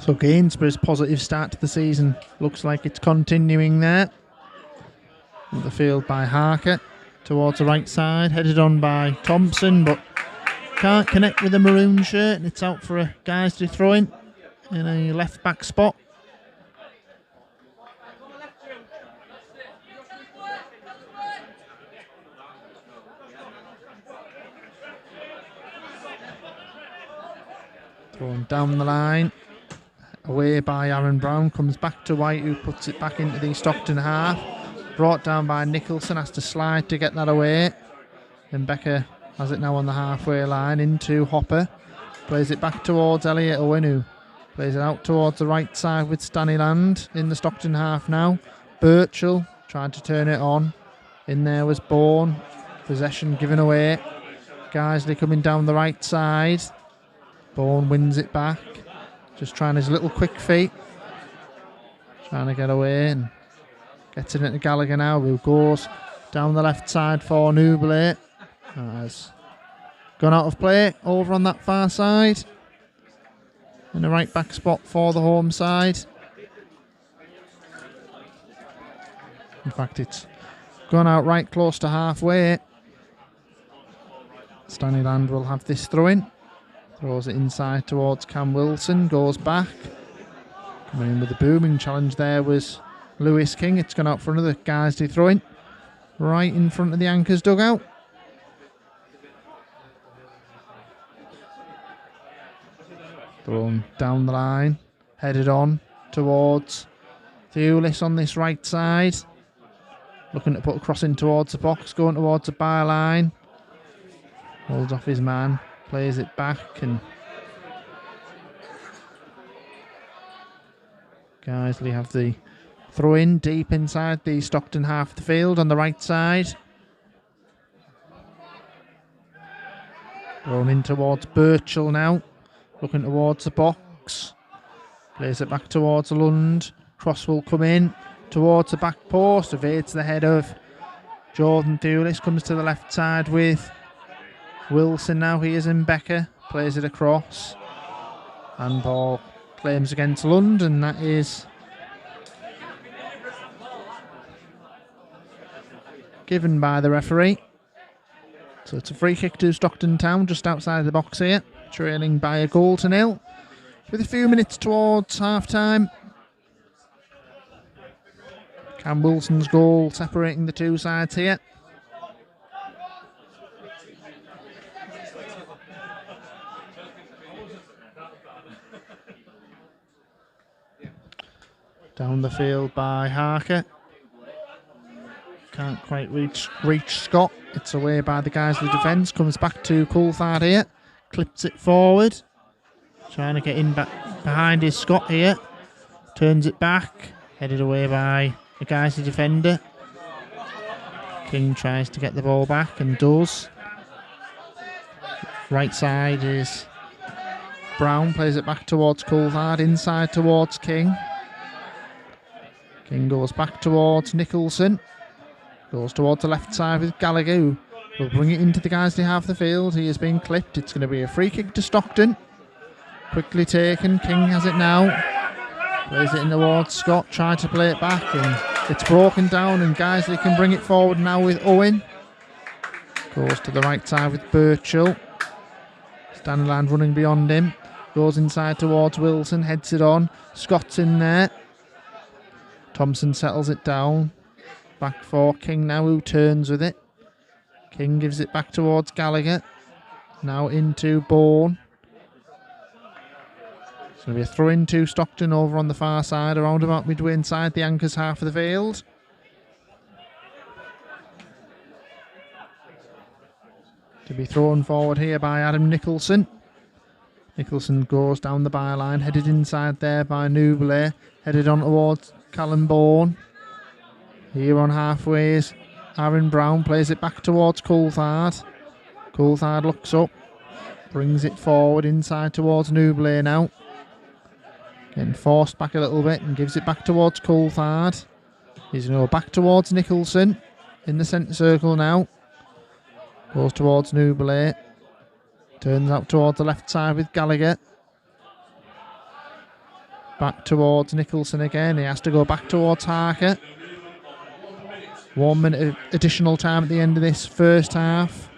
So Gainsborough's positive start to the season looks like it's continuing there. Up the field by Harker towards the right side, headed on by Thompson, but can't connect with the maroon shirt, and it's out for a Guiseley throw-in in a left back spot. Thrown down the line, away by Aaron Brown, comes back to White, who puts it back into the Stockton half. Brought down by Nicholson, has to slide to get that away. Then Becker has it now on the halfway line into Hopper. Plays it back towards Elliot Owen, who Plays it out towards the right side with Stanyland in the Stockton half now. Birchall tried to turn it on. In there was Bourne. Possession given away. Guiseley coming down the right side. Bourne wins it back. Just trying his little quick feet. Trying to get away and gets it into Gallagher now, who goes down the left side for Newbley. Has gone out of play over on that far side. In the right back spot for the home side. In fact, it's gone out right close to halfway. Stanyland will have this throw in. Throws it inside towards Cam Wilson. Goes back. Coming in with the booming challenge there was Lewis King. It's gone out for another Guiseley throw in. Right in front of the Anchors dugout. Thrown down the line. Headed on towards Thewlis on this right side. Looking to put a cross in towards the box. Going towards the byline. Holds off his man. Plays it back and Guiseley have the throw in deep inside the Stockton half of the field on the right side. Thrown in towards Birchall now. Looking towards the box. Plays it back towards Lund. Cross will come in towards the back post. Evades the head of Jordan Thewlis. Comes to the left side with Wilson now. He is in Becker. Plays it across. Handball claims against Lund, and that is given by the referee. So it's a free kick to Stockton Town just outside the box here, trailing by a goal to nil with a few minutes towards half time. Cam Wilson's goal separating the two sides here. Down the field by Harker. Can't quite reach Scott. It's away by the Guiseley defence. Comes back to Coulthard here. Clips it forward. Trying to get in back behind his Scott here. Turns it back. Headed away by the Guiseley defender. King tries to get the ball back and does. Right side is Brown. Plays it back towards Coulthard. Inside towards King. King goes back towards Nicholson. Goes towards the left side with Gallagher, who will bring it into the Guiseley half of the field. He has been clipped. It's going to be a free kick to Stockton. Quickly taken. King has it now. Plays it in towards Scott. Tried to play it back and it's broken down, and Guiseley can bring it forward now with Owen. Goes to the right side with Birchall. Stanyland running beyond him. Goes inside towards Wilson. Heads it on. Scott's in there. Thompson settles it down. Back for King now, who turns with it. King gives it back towards Gallagher. Now into Bourne. It's going to be a throw in to Stockton over on the far side, around about midway inside the Anchors half of the field. To be thrown forward here by Adam Nicholson. Nicholson goes down the byline, headed inside there by Newbley. Headed on towards Callum Bourne. Here on halfway is Aaron Brown. Plays it back towards Coulthard. Coulthard looks up. Brings it forward inside towards Newbley now. Getting forced back a little bit and gives it back towards Coulthard. He's going to go back towards Nicholson. In the centre circle now. Goes towards Newbley. Turns out towards the left side with Gallagher. Back towards Nicholson again. He has to go back towards Harker. 1 minute of additional time at the end of this first half.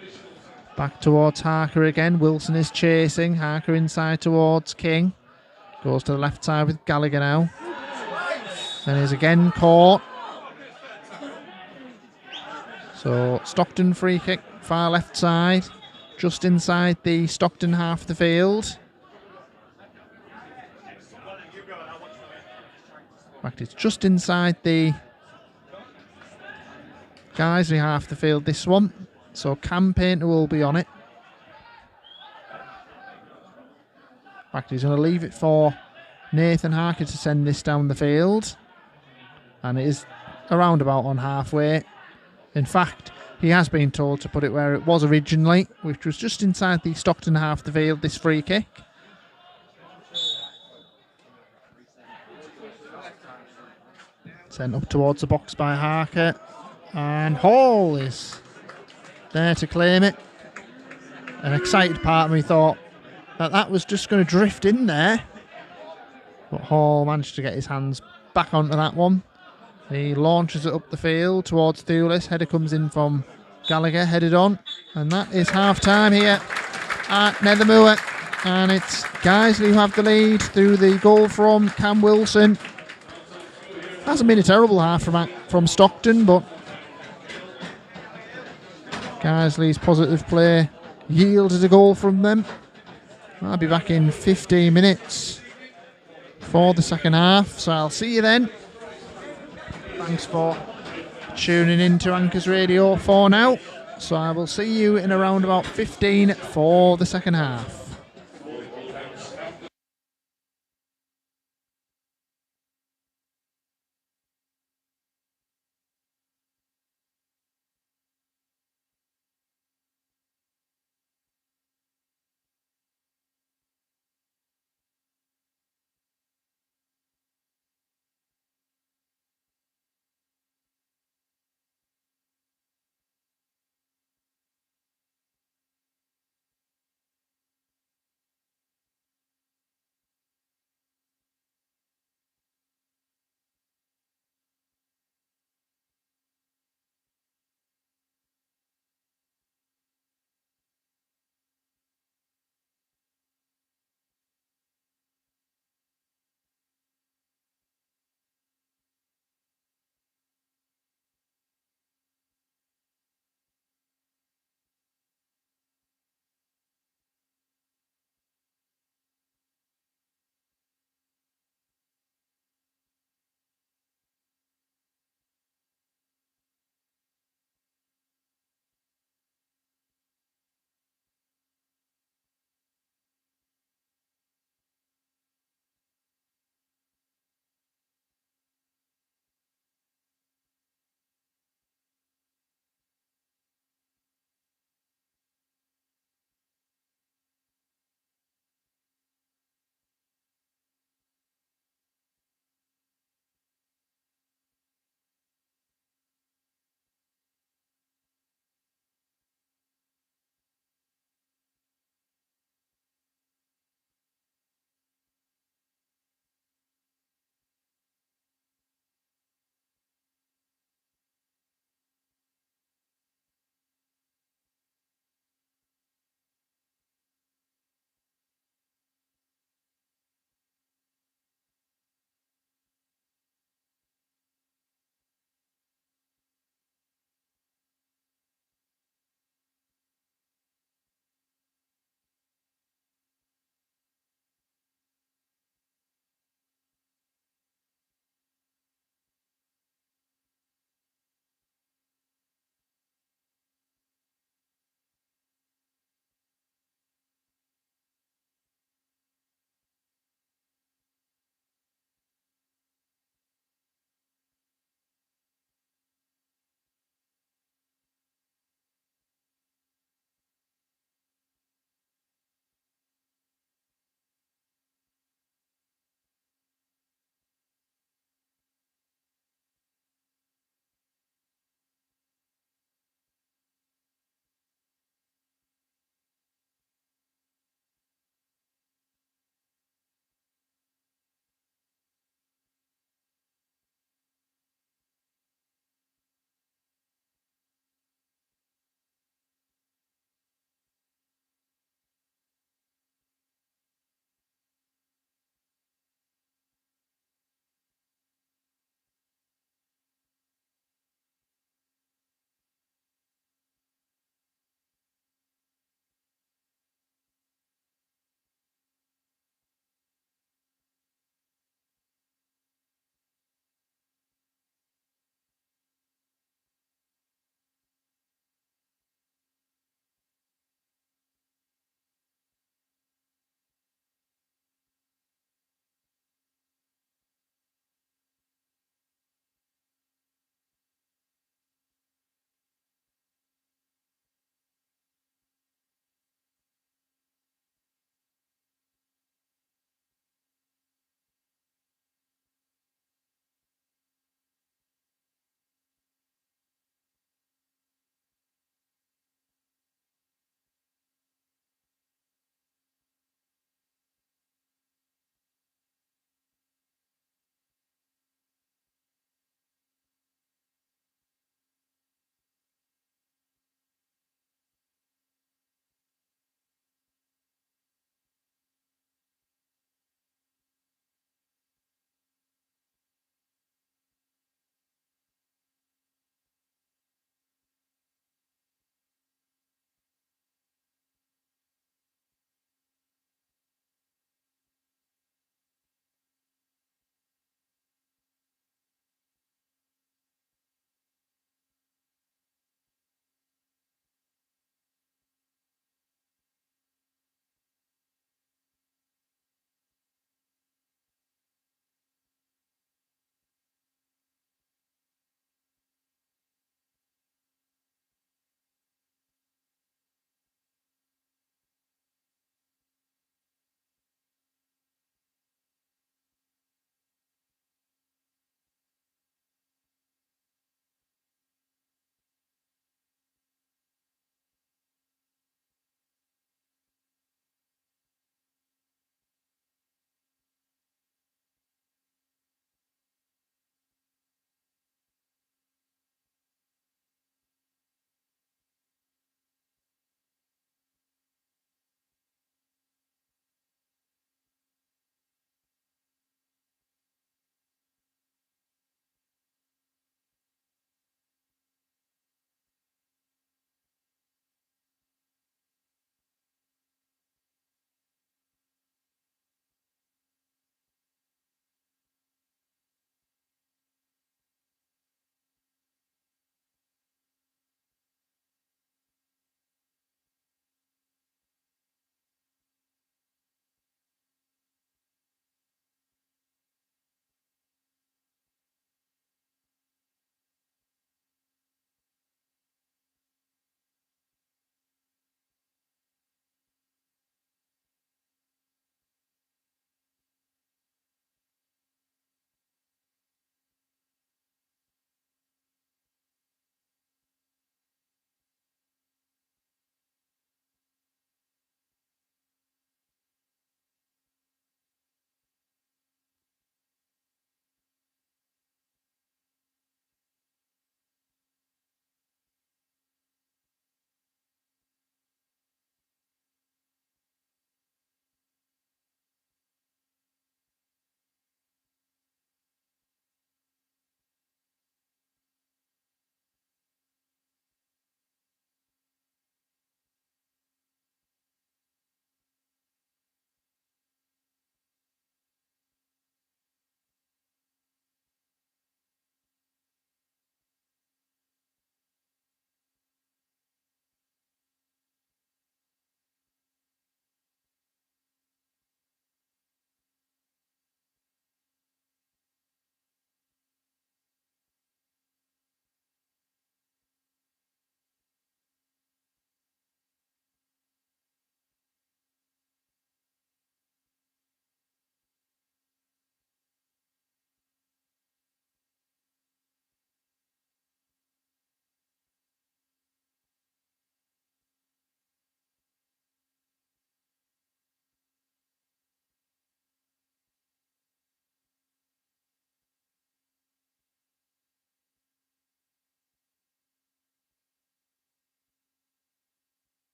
Back towards Harker again. Wilson is chasing. Harker inside towards King. Goes to the left side with Gallagher now. Then is again caught. So Stockton free kick, far left side. Just inside the Stockton half of the field. In fact, it's just inside the Guiseley half of the field, this one. So Cam Painter will be on it. In fact, he's going to leave it for Nathan Harker to send this down the field. And it is around about on halfway. In fact, he has been told to put it where it was originally, which was just inside the Stockton half of the field, this free kick. Sent up towards the box by Harker. And Hall is there to claim it. An excited part of me thought that was just going to drift in there. But Hall managed to get his hands back onto that one. He launches it up the field towards Thulis. Header comes in from Gallagher, headed on. And that is half-time here at Nethermoor. And it's Guiseley who have the lead through the goal from Cam Wilson. Hasn't been a terrible half from Stockton, but Guiseley's positive play yielded a goal from them. I'll be back in 15 minutes for the second half, so I'll see you then. Thanks for tuning in to Anchors Radio for now. So I will see you in around about 15 for the second half.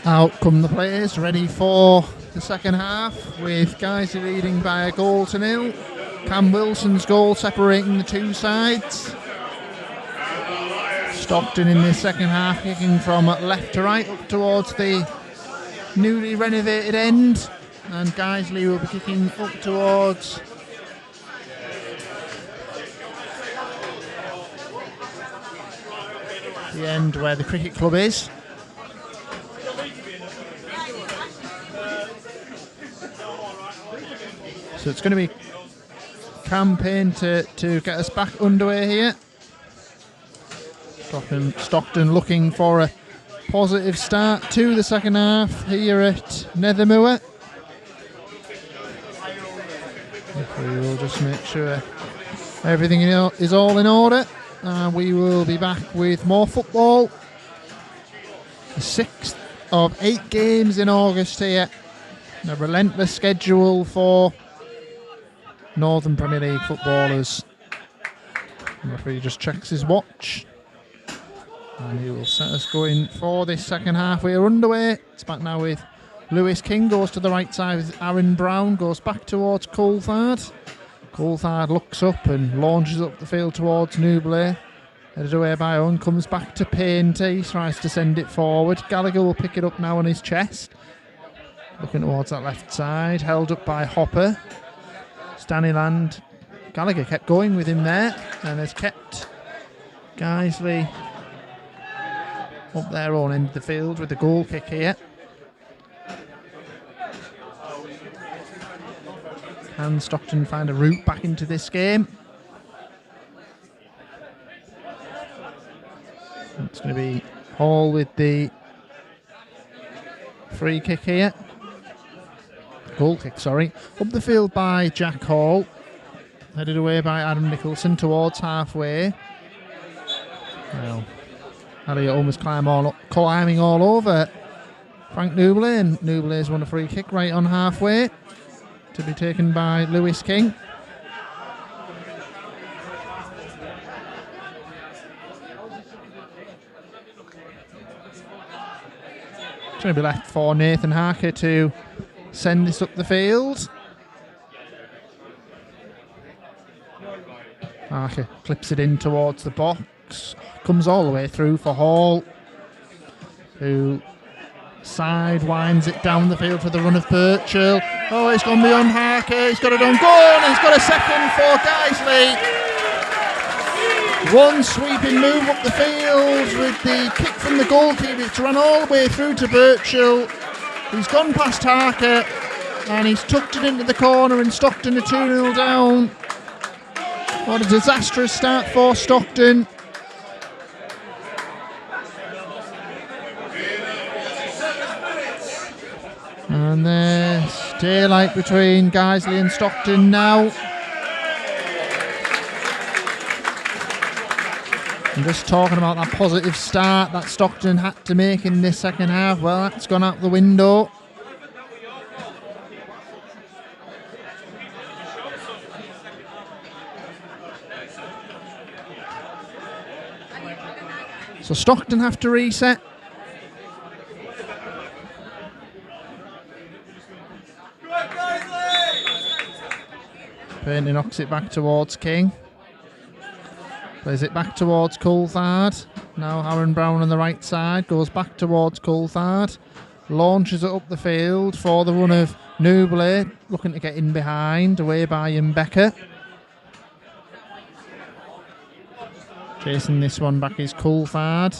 Out come the players, ready for the second half, with Guiseley leading by a 1-0. Cam Wilson's goal separating the two sides. Stockton in this second half kicking from left to right up towards the newly renovated end, and Guiseley will be kicking up towards the end where the cricket club is. So it's going to be campaign to get us back underway here. Stockton looking for a positive start to the second half here at Nethermoor. We will just make sure everything is all in order. We will be back with more football. The 6th of 8 games in August here. A relentless schedule for Northern Premier League footballers. The referee just checks his watch. And he will set us going for this second half. We are underway. It's back now with Lewis King. Goes to the right side with Aaron Brown. Goes back towards Coulthard. Coulthard looks up and launches up the field towards Newbley. Headed away by Owen. Comes back to Painter. He tries to send it forward. Gallagher will pick it up now on his chest. Looking towards that left side. Held up by Hopper. Stanyland. Gallagher kept going with him there and has kept Guiseley up their own end of the field with the goal kick here. Can Stockton find a route back into this game? It's going to be Hall with the free kick here. Goal kick, sorry. Up the field by Jack Hall. Headed away by Adam Nicholson towards halfway. Well, Elliot almost climbing all over Frank Newbley, and Newbley's won a free kick right on halfway to be taken by Lewis King. It's going to be left for Nathan Harker to send this up the field. Harker clips it in towards the box. Comes all the way through for Hall, who sidewinds it down the field for the run of Birchall. Oh, it's gone beyond Harker. He's got it on goal, and he's got a second for Guiseley. One sweeping move up the field with the kick from the goalkeeper. It's run all the way through to Birchall. He's gone past Harker, and he's tucked it into the corner, and Stockton are 2-0 down. What a disastrous start for Stockton. And there's daylight between Guiseley and Stockton now. I'm just talking about that positive start that Stockton had to make in this second half. Well, that's gone out the window. So Stockton have to reset. Painter knocks it back towards King. Plays it back towards Coulthard. Now Aaron Brown on the right side. Goes back towards Coulthard. Launches it up the field for the run of Newbley. Looking to get in behind. Away by Becker. Chasing this one back is Coulthard.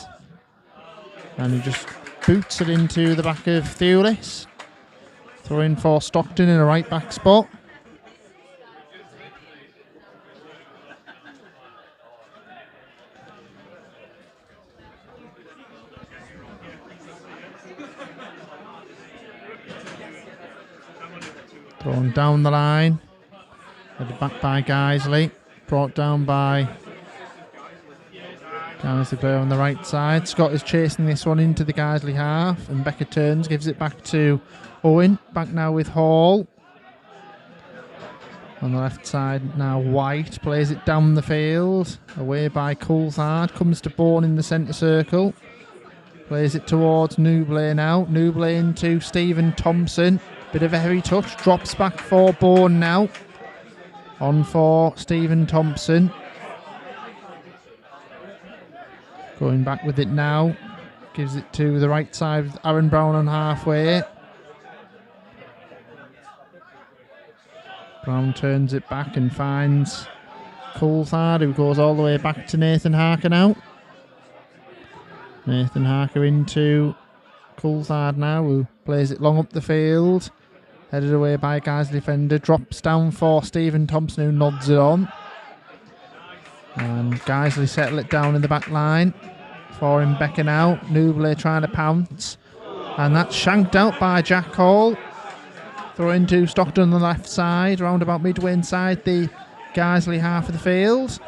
And he just boots it into the back of Thewlis. Throw in for Stockton in a right back spot. Thrown down the line. Headed back by Guiseley. Brought down by Guiseley player on the right side. Scott is chasing this one into the Guiseley half, and Becker turns, gives it back to Owen. Back now with Hall. On the left side now White plays it down the field. Away by Coulthard. Comes to Bourne in the centre circle. Plays it towards Newbley now. Newbley into Stephen Thompson. Bit of a heavy touch. Drops back for Bourne now. On for Stephen Thompson. Going back with it now. Gives it to the right side. Aaron Brown on halfway. Brown turns it back and finds Coulthard, who goes all the way back to Nathan Harker now. Nathan Harker into Coulthard now, who plays it long up the field. Headed away by Guiseley defender. Drops down for Stephen Thompson, who nods it on. And Guiseley settle it down in the back line. For him, Becker now. Newbley trying to pounce. And that's shanked out by Jack Hall. Throw into Stockton on the left side, round about midway inside the Guiseley half of the field.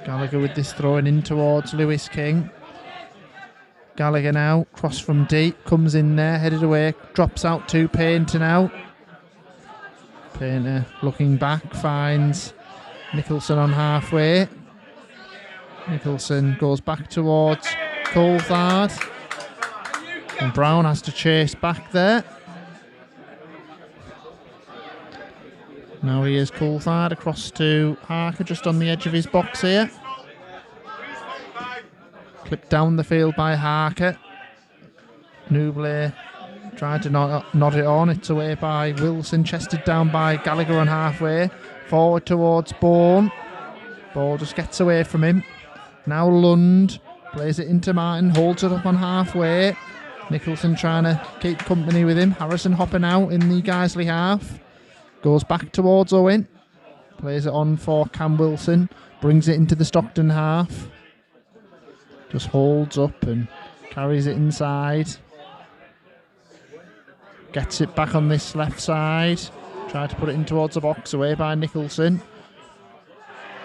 Gallagher with this throwing in towards Lewis King. Gallagher now, cross from deep, comes in there, headed away, drops out to Painter now. Painter looking back, finds Nicholson on halfway. Nicholson goes back towards Coulthard. And Brown has to chase back there. Now he is Coulthard across to Harker, just on the edge of his box here. Clipped down the field by Harker. Newbley tried to nod it on. It's away by Wilson, chested down by Gallagher on halfway. Forward towards Bourne. Ball just gets away from him. Now Lund plays it into Martin, holds it up on halfway. Nicholson trying to keep company with him. Harrison hopping out in the Guiseley half. Goes back towards Owen. Plays it on for Cam Wilson. Brings it into the Stockton half. Just holds up and carries it inside. Gets it back on this left side. Tried to put it in towards the box, away by Nicholson.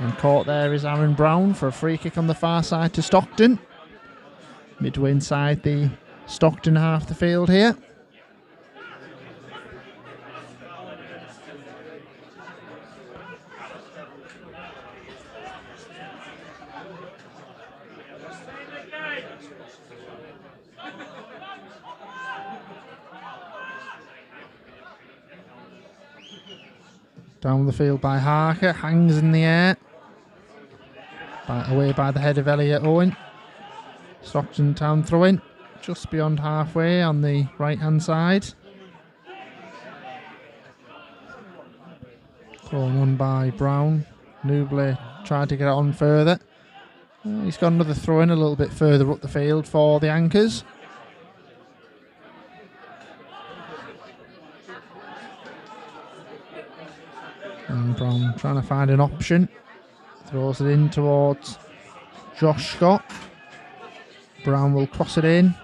And caught there is Aaron Brown for a free kick on the far side to Stockton. Midway inside the Stockton half the field here. Down the field by Harker, hangs in the air. Away by the head of Elliot Owen. Stockton Town throw-in. Just beyond halfway on the right hand side. Thrown on by Brown. Newbley tried to get it on further. He's got another throw in a little bit further up the field for the Anchors. And Brown trying to find an option. Throws it in towards Josh Scott. Brown will cross it in.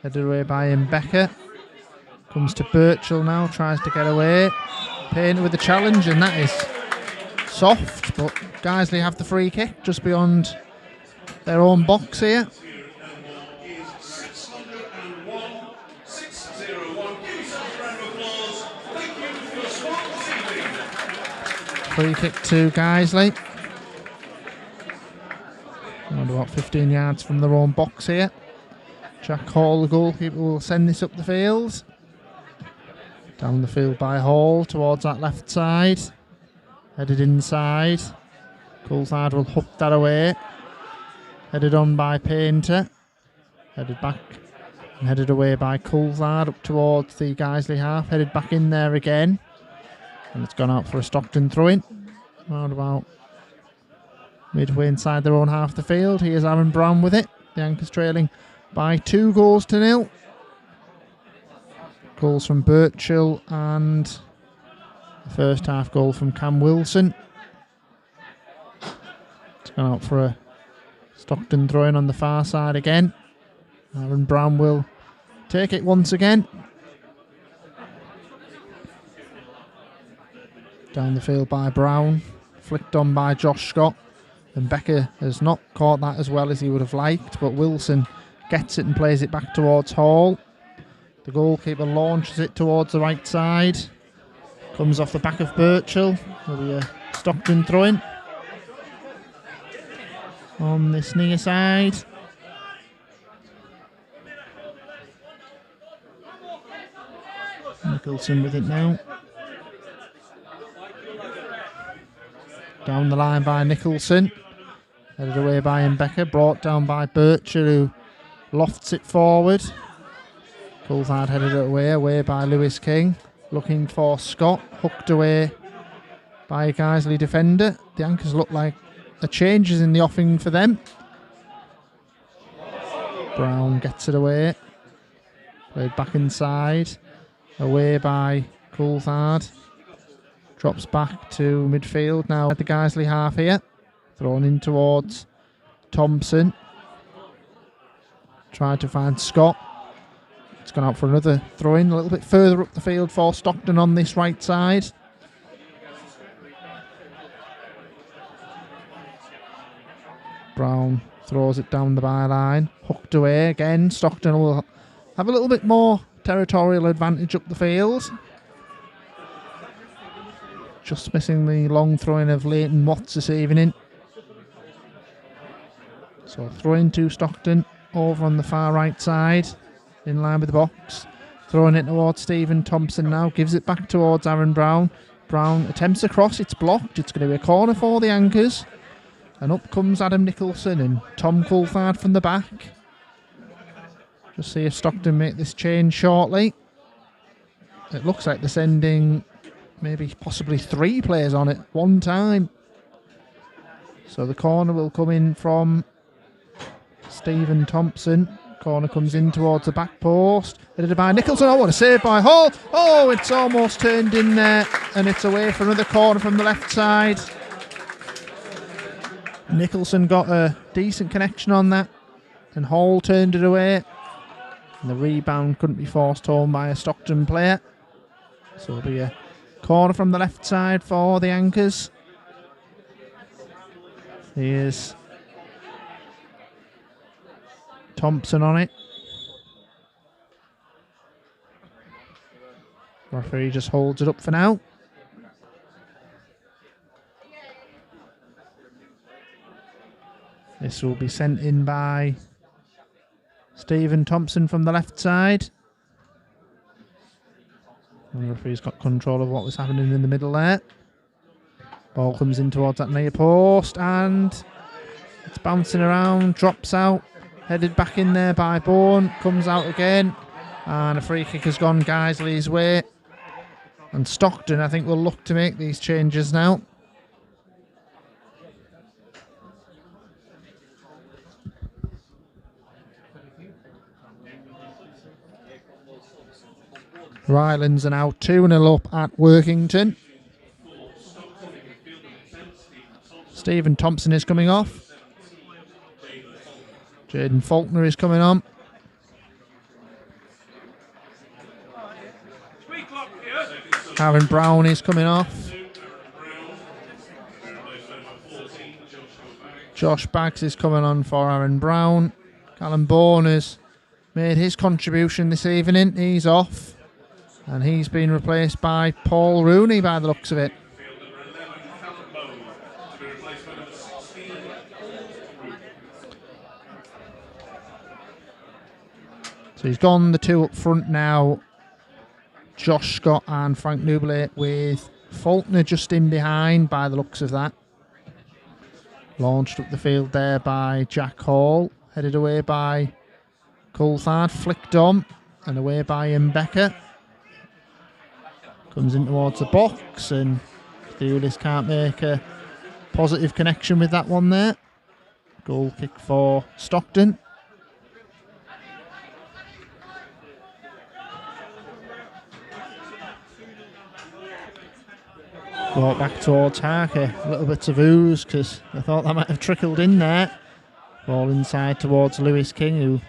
Headed away by Becker. Comes to Birchall now, tries to get away. Painter with the challenge, and that is soft, but Guiseley have the free kick just beyond their own box here. Free kick to Guiseley. Around about 15 yards from their own box here. Jack Hall, the goalkeeper, will send this up the field. Down the field by Hall towards that left side. Headed inside. Coulthard will hook that away. Headed on by Painter. Headed back and headed away by Coulthard up towards the Guiseley half. Headed back in there again. And it's gone out for a Stockton throw-in. Around about midway inside their own half of the field. Here's Aaron Brown with it. The Anchors trailing by 2-0. Goals from Birchall and the first half goal from Cam Wilson. It's gone out for a Stockton throw-in on the far side again. Aaron Brown will take it once again. Down the field by Brown. Flicked on by Josh Scott. And Becker has not caught that as well as he would have liked, but Wilson gets it and plays it back towards Hall. The goalkeeper launches it towards the right side. Comes off the back of Birchall. There'll be a Stockton throw-in. on this near side. Nicholson with it now. Down the line by Nicholson. Headed away by Mbeka. Brought down by Bircher, who lofts it forward. Coulthard headed it away by Lewis King. Looking for Scott. Hooked away by a Guiseley defender. The Anchors look like the changes in the offing for them. Brown gets it away. Played back inside. Away by Coulthard. Drops back to midfield now at the Guiseley half here. Thrown in towards Thompson. Tried to find Scott. It's gone out for another throw in a little bit further up the field for Stockton on this right side. Brown throws it down the byline. Hooked away again. Stockton will have a little bit more territorial advantage up the field. Just missing the long throw-in of Leighton Watts this evening. So throwing to Stockton over on the far right side, in line with the box. Throwing it towards Stephen Thompson now, gives it back towards Aaron Brown. Brown attempts a cross, it's blocked. It's going to be a corner for the Anchors. And up comes Adam Nicholson and Tom Coulthard from the back. Just see if Stockton make this change shortly. It looks like they're sending maybe possibly 3 players on at one time. So the corner will come in from Stephen Thompson. Corner comes in towards the back post. Headed by Nicholson. Oh, what a save by Hall. Oh, it's almost turned in there. And it's away for another corner from the left side. Nicholson got a decent connection on that. And Hall turned it away. And the rebound couldn't be forced home by a Stockton player. So it'll be a corner from the left side for the Anchors. Here's Thompson on it. Referee just holds it up for now. This will be sent in by Stephen Thompson from the left side. And the referee's got control of what was happening in the middle there. Ball comes in towards that near post and it's bouncing around, drops out. Headed back in there by Bourne, comes out again, and a free kick has gone Guiseley's way. And Stockton, I think, will look to make these changes now. Rylands are now 2-0 up at Workington. Stephen Thompson is coming off. Jaden Faulkner is coming on. Aaron Brown is coming off. Josh Baggs is coming on for Aaron Brown. Callum Bourne has made his contribution this evening. He's off. And he's been replaced by Paul Rooney by the looks of it. So he's gone the 2 up front now. Josh Scott and Frank Nublet, with Faulkner just in behind by the looks of that. Launched up the field there by Jack Hall. Headed away by Coulthard. Flicked on and away by Mbeka. Comes in towards the box and Thewlis can't make a positive connection with that one there. Goal kick for Stockton. Brought back towards Harker. Little bits of ooze because I thought that might have trickled in there. Ball inside towards Lewis King, who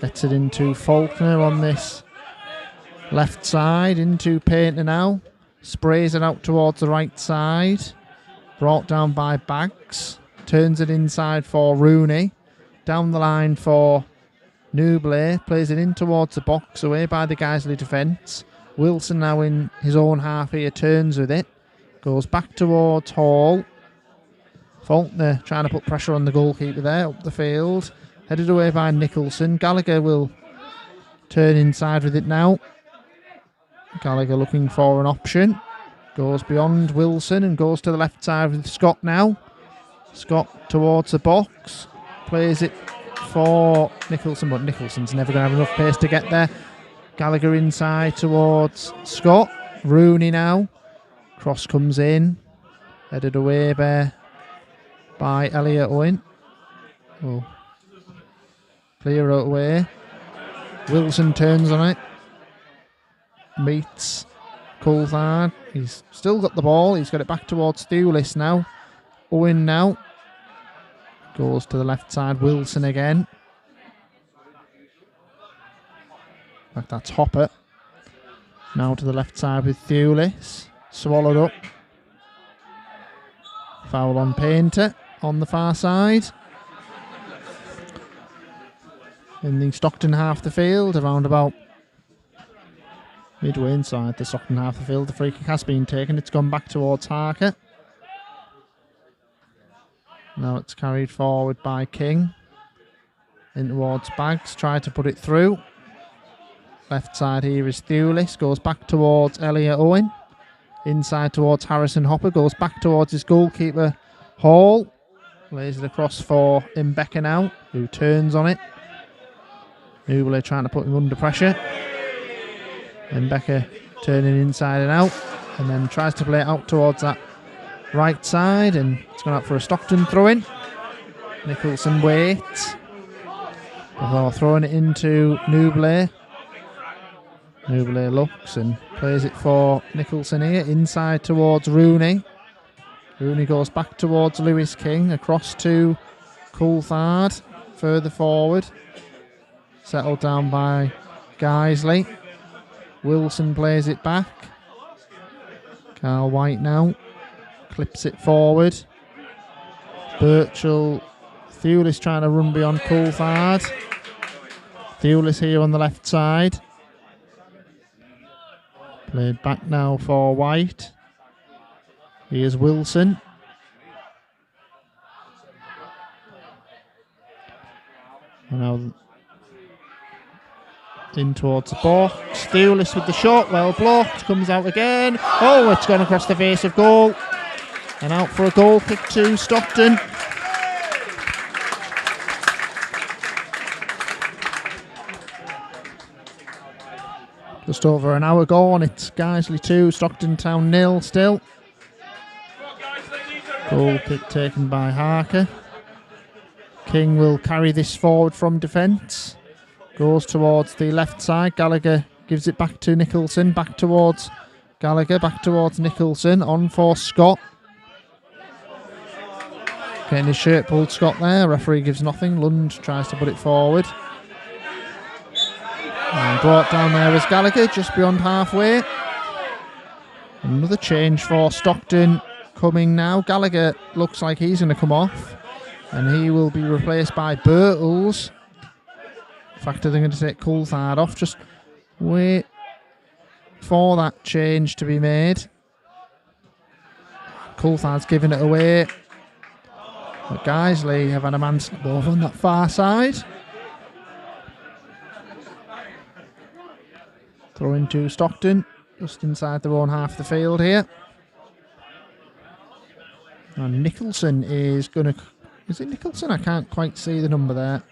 gets it into Faulkner on this left side. Into Painter now. Sprays it out towards the right side. Brought down by Baggs. Turns it inside for Rooney. Down the line for Nublet. Plays it in towards the box. Away by the Guiseley defence. Wilson now in his own half here, turns with it. Goes back towards Hall. Faulkner trying to put pressure on the goalkeeper there, up the field. Headed away by Nicholson. Gallagher will turn inside with it now. Gallagher looking for an option. Goes beyond Wilson and goes to the left side with Scott now. Scott towards the box. Plays it for Nicholson, but Nicholson's never going to have enough pace to get there. Gallagher inside towards Scott. Rooney now. Cross comes in. Headed away there by Elliot Owen. Oh. Clear out away. Wilson turns on it. Meets Coulthard. He's still got the ball. He's got it back towards Thewlis now. Owen now. Goes to the left side. Wilson again. In fact, that's Hopper. Now to the left side with Thewlis. Swallowed up. Foul on Painter on the far side. In the Stockton half the field, around about midway inside the Stockton half the field, the free kick has been taken. It's gone back towards Harker. Now it's carried forward by King. In towards Baggs, tried to put it through. Left side here is Thewlis, goes back towards Elliot Owen. Inside towards Harrison Hopper, goes back towards his goalkeeper Hall. Lays it across for Mbeka now, who turns on it. Nubler trying to put him under pressure. Mbeka turning inside and out, and then tries to play it out towards that right side, and it's gone out for a Stockton throw-in. Nicholson waits before throwing it into Nubler. Nubler looks and plays it for Nicholson here, inside towards Rooney. Rooney goes back towards Lewis King, across to Coulthard, further forward. Settled down by Guiseley. Wilson plays it back. Carl White now clips it forward. Birchall. Thewlis trying to run beyond Coulthard. Thewlis here on the left side. Played back now for White. Here's Wilson. And now in towards the box. Thewlis with the shot, well blocked, comes out again. Oh, it's gone across the face of goal. And out for a goal kick to Stockton. Just over an hour gone. It's Guiseley 2, Stockton Town 0 still. Goal kick taken by Harker. King will carry this forward from defence. Goes towards the left side. Gallagher gives it back to Nicholson. Back towards Gallagher. Back towards Nicholson. On for Scott. Getting his shirt pulled, Scott there. Referee gives nothing. Lund tries to put it forward. And brought down there is Gallagher, just beyond halfway. Another change for Stockton coming now. Gallagher looks like he's going to come off. And he will be replaced by Birtles. In fact, they're going to take Coulthard off. Just wait for that change to be made. Coulthard's giving it away. But Guiseley have had a man over on that far side. Throw into Stockton, just inside their own half the field here. And Nicholson is going to... Is it Nicholson? I can't quite see the number there.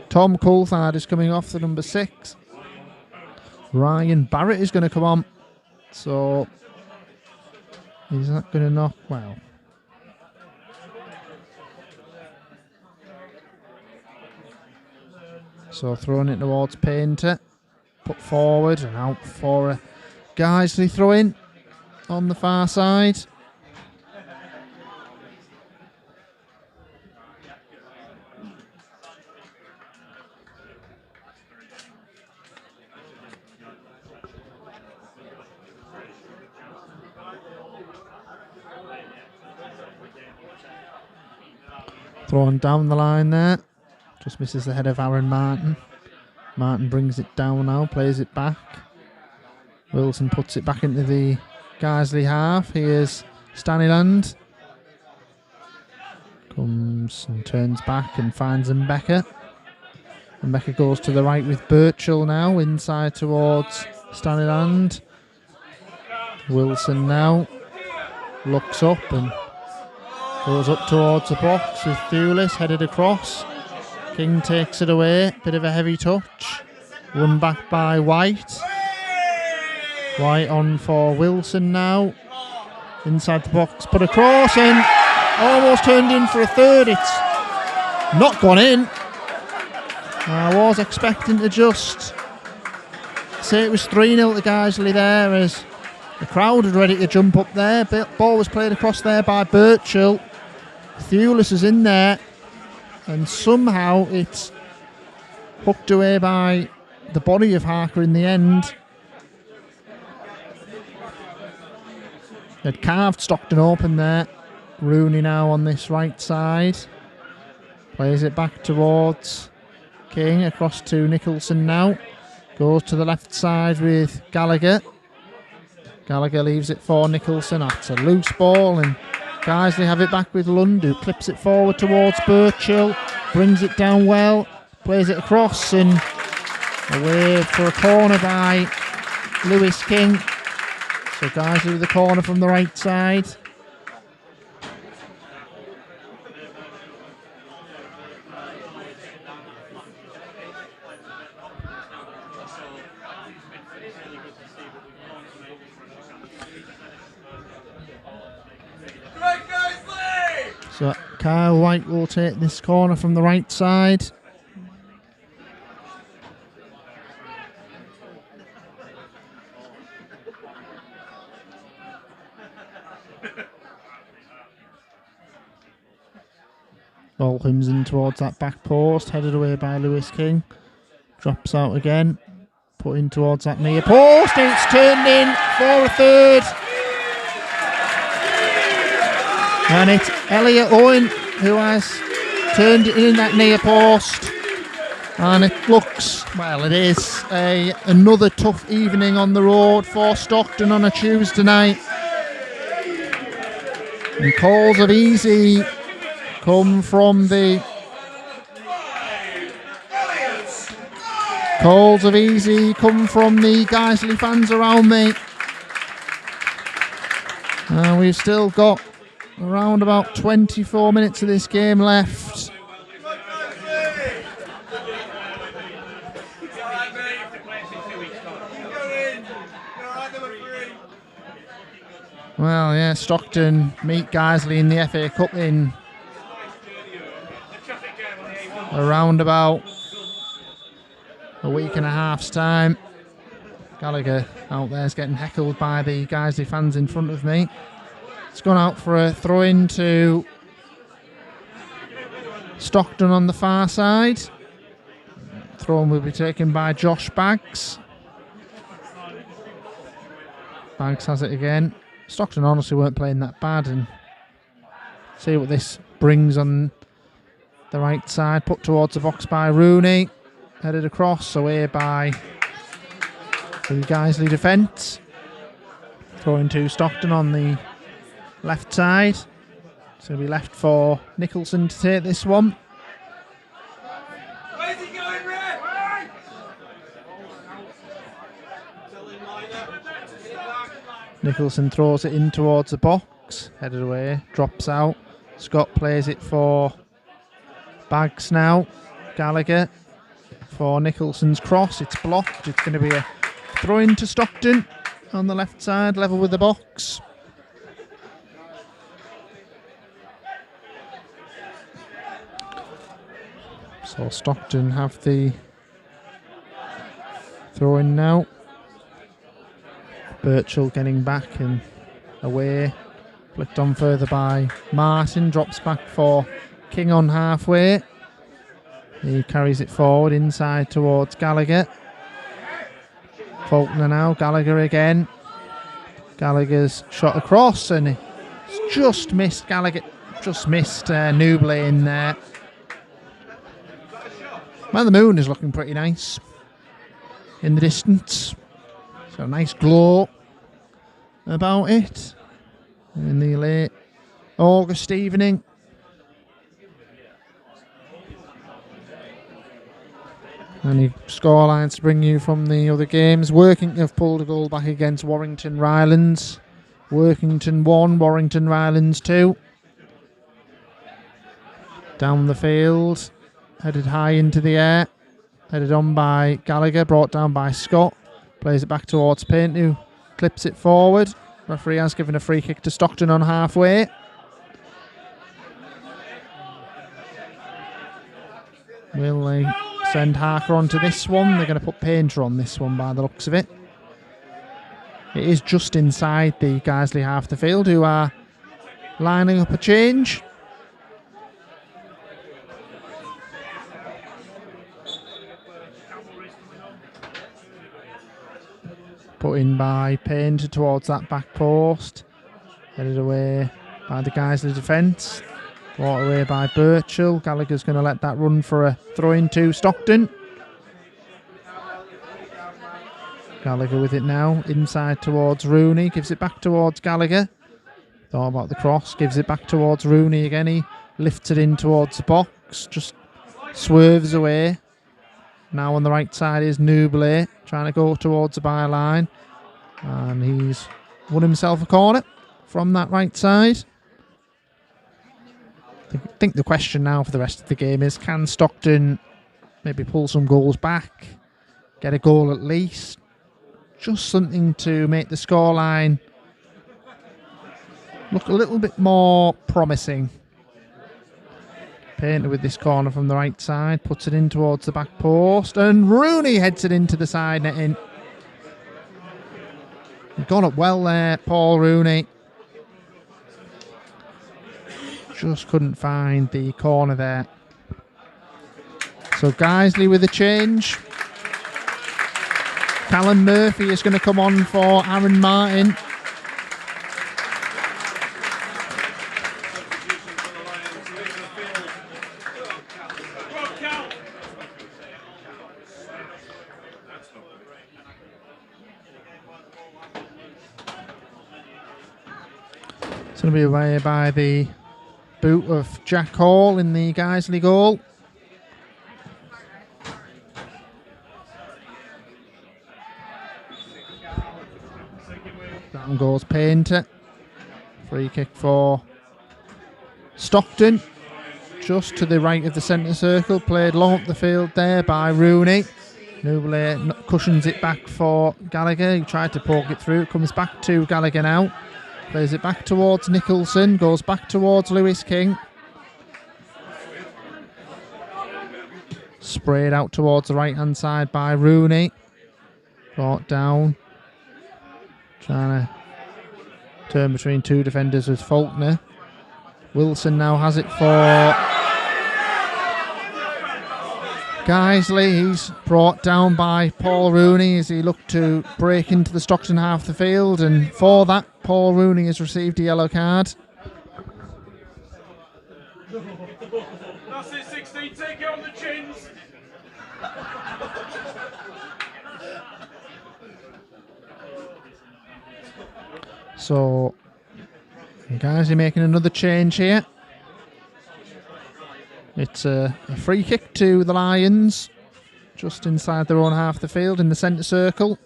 Tom Coulthard is coming off the number 6. Ryan Barrett is going to come on. So, is that going to knock? Well, so throwing it towards Painter. Put forward and out for a Guiseley throw in on the far side. Thrown down the line there. Just misses the head of Aaron Martin. Martin brings it down now, plays it back. Wilson puts it back into the Guiseley half. Here's Staniland. Comes and turns back and finds Mbeka. Mbeka goes to the right with Birchall now, inside towards Staniland. Wilson now looks up and goes up towards the box with Thewlis headed across. King takes it away, bit of a heavy touch. Run back by White. White on for Wilson now. Inside the box, put across and almost turned in for a third. It's not gone in. I was expecting to just say it was 3-0 to Guiseley there, as the crowd are ready to jump up there. Ball was played across there by Birchall. Thewlis is in there, and somehow it's hooked away by the body of Harker in the end. They'd carved Stockton open there. Rooney now on this right side. Plays it back towards King, across to Nicholson now. Goes to the left side with Gallagher. Gallagher leaves it for Nicholson. That's a loose ball, and Guiseley have it back with Lund, who clips it forward towards Birchall. Brings it down well. Plays it across and away for a corner by Lewis King. So Guiseley with the corner from the right side. So Kyle White will take this corner from the right side. Ball comes in towards that back post, headed away by Lewis King. Drops out again, put in towards that near post, and it's turned in for a third. And it's Elliot Owen who has turned it in that near post. And it looks, well, it is another tough evening on the road for Stockton on a Tuesday night. And calls of easy come from the Guiseley fans around me. And we've still got around about 24 minutes of this game left. Well, yeah, Stockton meet Guiseley in the FA Cup in around about a week and a half's time. Gallagher out there is getting heckled by the Guiseley fans in front of me. It's gone out for a throw-in to Stockton on the far side. Throw-in will be taken by Josh Baggs. Baggs has it again. Stockton honestly weren't playing that bad, and see what this brings on the right side. Put towards the box by Rooney. Headed across, away by the Guiseley defence. Throwing to Stockton on the left side. It's going to be left for Nicholson to take this one. Where's he going, Red? Nicholson throws it in towards the box. Headed away, drops out. Scott plays it for Baggs now. Gallagher for Nicholson's cross. It's blocked. It's going to be a throw in to Stockton on the left side, level with the box. So Stockton have the throw in now. Birchall getting back and away. Flicked on further by Martin. Drops back for King on halfway. He carries it forward inside towards Gallagher. Faulkner now. Gallagher again. Gallagher's shot across and it's just missed Gallagher. Just missed Nubley in there. Man, the moon is looking pretty nice in the distance. So a nice glow about it in the late August evening. Any scorelines to bring you from the other games. Workington have pulled a goal back against Warrington Rylands. Workington 1, Warrington Rylands 2. Down the field, headed high into the air. Headed on by Gallagher, brought down by Scott. Plays it back towards Paint, who clips it forward. Referee has given a free kick to Stockton on halfway. Will they send Harker onto this one? They're going to put Painter on this one by the looks of it. It is just inside the Guiseley half the field, who are lining up a change. Put in by Painter towards that back post. Headed away by the Guiseley defence. Brought away by Birchall. Gallagher's going to let that run for a throw-in to Stockton. Gallagher with it now. Inside towards Rooney. Gives it back towards Gallagher. Thought about the cross. Gives it back towards Rooney again. He lifts it in towards the box. Just swerves away. Now on the right side is Nublé, trying to go towards the byline. And he's won himself a corner from that right side. I think the question now for the rest of the game is, can Stockton maybe pull some goals back, get a goal at least? Just something to make the scoreline look a little bit more promising. Painter with this corner from the right side, puts it in towards the back post, and Rooney heads it into the side netting. Gone up well there, Paul Rooney. Just couldn't find the corner there. So Guiseley with a change. Callum Murphy is going to come on for Aaron Martin. It's going to be away by the boot of Jack Hall in the Guiseley goal. Down goes Painter. Free kick for Stockton. Just to the right of the centre circle. Played long up the field there by Rooney. Nublé cushions it back for Gallagher. He tried to poke it through. It comes back to Gallagher now. Plays it back towards Nicholson. Goes back towards Lewis King. Sprayed out towards the right-hand side by Rooney. Brought down. Trying to turn between two defenders with Faulkner. Wilson now has it for Guiseley. He's brought down by Paul Rooney as he looked to break into the Stockton half the field, and for that Paul Rooney has received a yellow card. That's it, 16. Take it on the chins. So Guiseley making another change here. It's a free kick to the Lions, just inside their own half the field in the centre circle.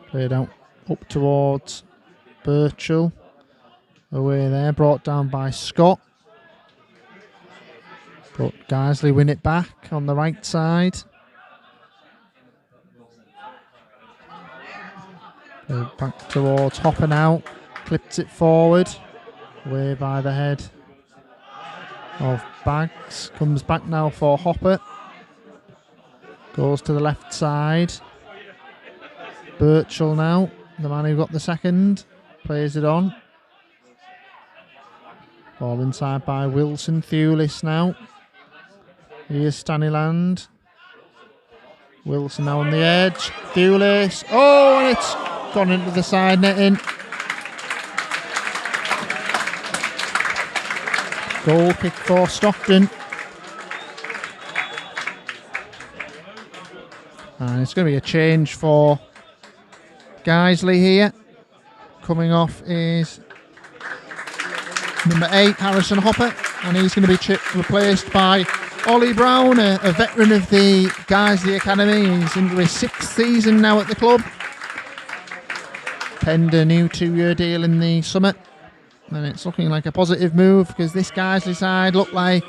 Played out up towards Birchall. Away there, brought down by Scott. But Guiseley win it back on the right side. Back towards Hopper now. Clips it forward. Away by the head of Baggs. Comes back now for Hopper. Goes to the left side. Birchall now, the man who got the second. Plays it on. Ball inside by Wilson. Thewlis now. Here's Stanyland. Wilson now on the edge. Thewlis. Oh, and it's gone into the side netting. Goal kick for Stockton. And it's going to be a change for Guiseley here. Coming off is number 8, Harrison Hopper, and he's going to be replaced by Ollie Brown, a veteran of the Guiseley Academy. He's into his 6th season now at the club. Penned a new 2-year deal in the summer, and it's looking like a positive move because this Guiseley side look like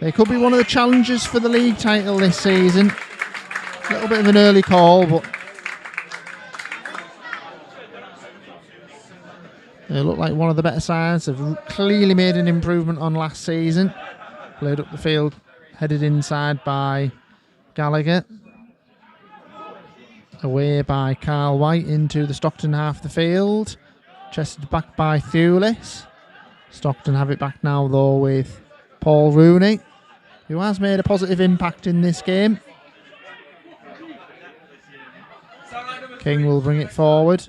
they could be one of the challengers for the league title this season. A little bit of an early call, but they look like one of the better sides. They've clearly made an improvement on last season. Played up the field, headed inside by Gallagher. Away by Carl White into the Stockton half of the field. Chested back by Thewlis. Stockton have it back now though with Paul Rooney, who has made a positive impact in this game. King will bring it forward.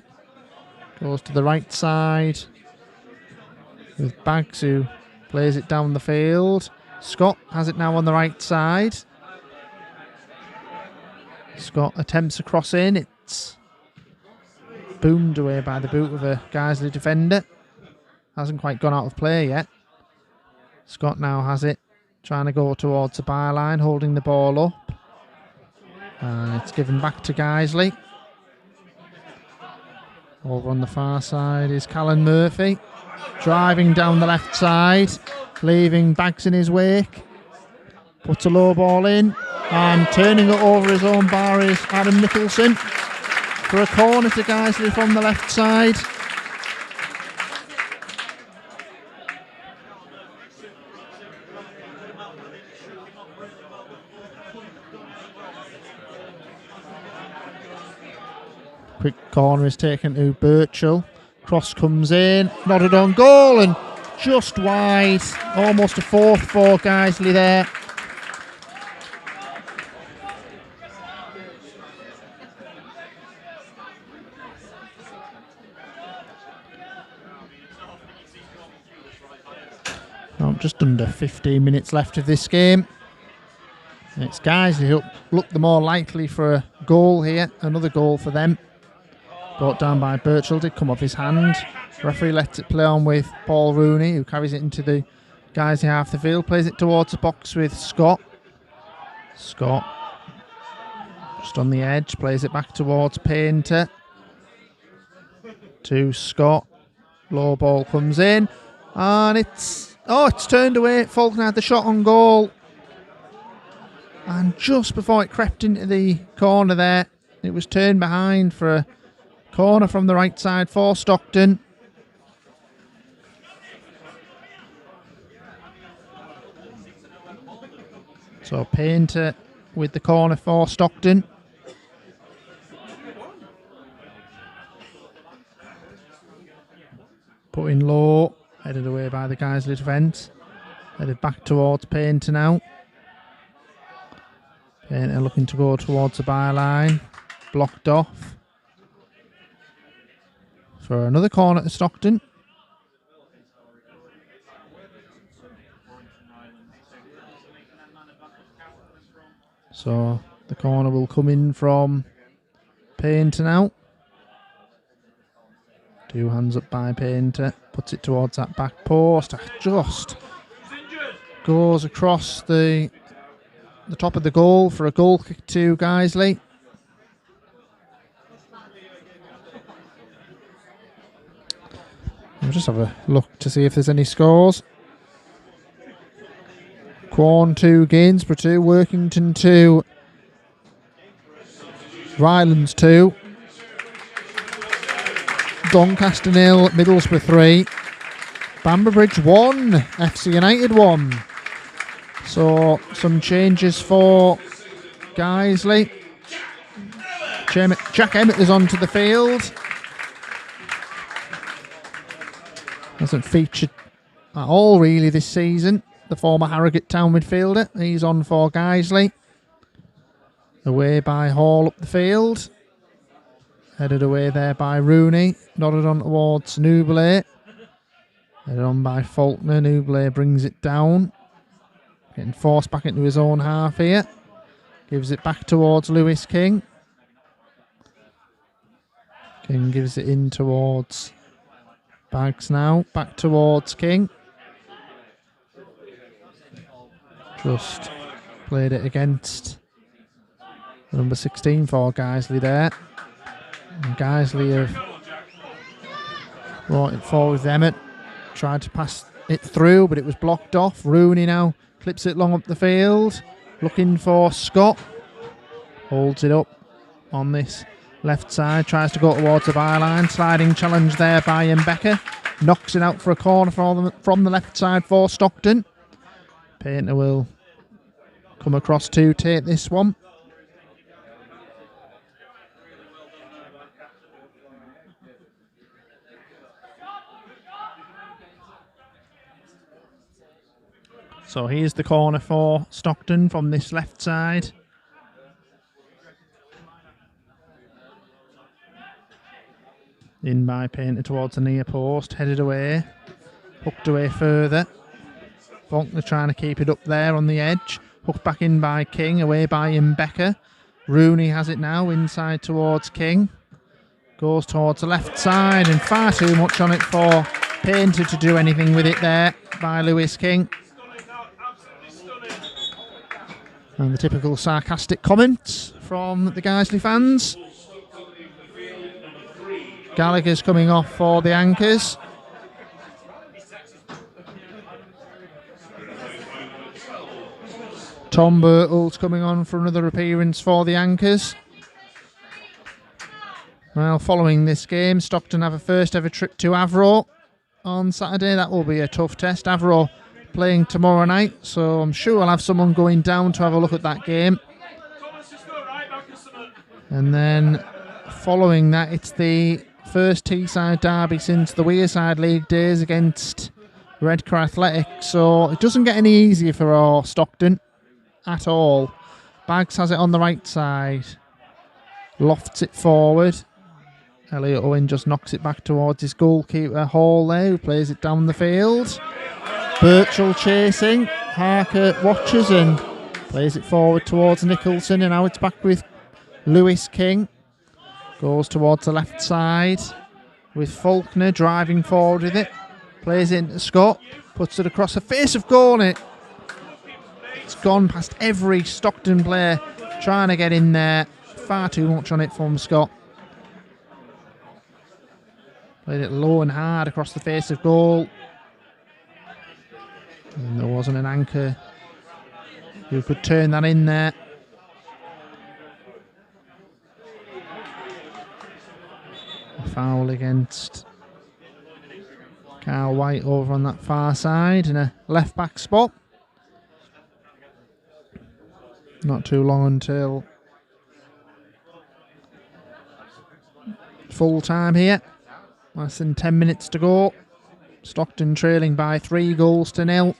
Goes to the right side with Baggs, who plays it down the field. Scott has it now on the right side. Scott attempts a cross in. It's boomed away by the boot of a Guiseley defender. Hasn't quite gone out of play yet. Scott now has it, trying to go towards the byline, holding the ball up. And it's given back to Guiseley. Over on the far side is Callan Murphy, driving down the left side, leaving Baggs in his wake. Puts a low ball in, and turning it over his own bar is Adam Nicholson for a corner to Guiseley from the left side. Quick corner is taken to Birchall. Cross comes in, nodded on goal, and just wide. Almost a 4th for Guiseley there. Just under 15 minutes left of this game. It's Guiseley who look the more likely for a goal here. Another goal for them. Brought down by Birchall, did come off his hand. Referee lets it play on with Paul Rooney, who carries it into the Guiseley half the field. Plays it towards the box with Scott. Scott just on the edge, plays it back towards Painter. To Scott. Low ball comes in. And it's turned away. Faulkner had the shot on goal. And just before it crept into the corner there, it was turned behind for a corner from the right side for Stockton. So Painter with the corner for Stockton. Put in low, headed away by the Guiseley defence. Headed back towards Painter now. Painter looking to go towards the byline. Blocked off. For another corner to Stockton. So the corner will come in from Painter now. 2 hands up by Painter. Puts it towards that back post. Just goes across the top of the goal for a goal kick to Guiseley. We'll just have a look to see if there's any scores. Quorn 2, Gainsborough 2, Workington 2, Rylands 2, Doncaster 0, Middlesbrough 3, Bamberbridge 1, FC United 1. So some changes for Guiseley. Jack Emmett is onto the field. Hasn't featured at all really this season. The former Harrogate Town midfielder. He's on for Guiseley. Away by Hall up the field. Headed away there by Rooney. Nodded on towards Newbley. Headed on by Faulkner. Newbley brings it down. Getting forced back into his own half here. Gives it back towards Lewis King. King gives it in towards Bags now. Back towards King. Just played it against number 16 for Guiseley there. And Guiseley have brought it forward with Emmett. Tried to pass it through, but it was blocked off. Rooney now clips it long up the field. Looking for Scott. Holds it up on this left side. Tries to go towards the byline. Sliding challenge there by Mbeka. Knocks it out for a corner from the left side for Stockton. Painter will come across to take this one. So here's the corner for Stockton from this left side. In by Painter towards the near post. Headed away. Hooked away further. Faulkner trying to keep it up there on the edge. Hooked back in by King. Away by Mbeka. Rooney has it now. Inside towards King. Goes towards the left side. And far too much on it for Painter to do anything with it there by Lewis King. And the typical sarcastic comments from the Guiseley fans. Gallagher's coming off for the Anchors. Tom Birtle's coming on for another appearance for the Anchors. Well, following this game, Stockton have a first ever trip to Avro on Saturday. That will be a tough test. Avro playing tomorrow night, so I'm sure I'll have someone going down to have a look at that game. And then following that, it's the first Teesside derby since the Wearside League days against Redcar Athletic, so it doesn't get any easier for our Stockton at all. Bags has it on the right side, lofts it forward. Elliot Owen just knocks it back towards his goalkeeper Hall there, who plays it down the field. Birchall chasing, Harker watches and plays it forward towards Nicholson, and now it's back with Lewis King. Goes towards the left side with Faulkner driving forward with it. Plays it into Scott, puts it across the face of goal, and it's gone past every Stockton player trying to get in there. Far too much on it from Scott. Played it low and hard across the face of goal. And there wasn't an anchor who could turn that in there. A foul against Carl White over on that far side in a left back spot. Not too long until full time here. Less than 10 minutes to go. Stockton trailing by 3-0.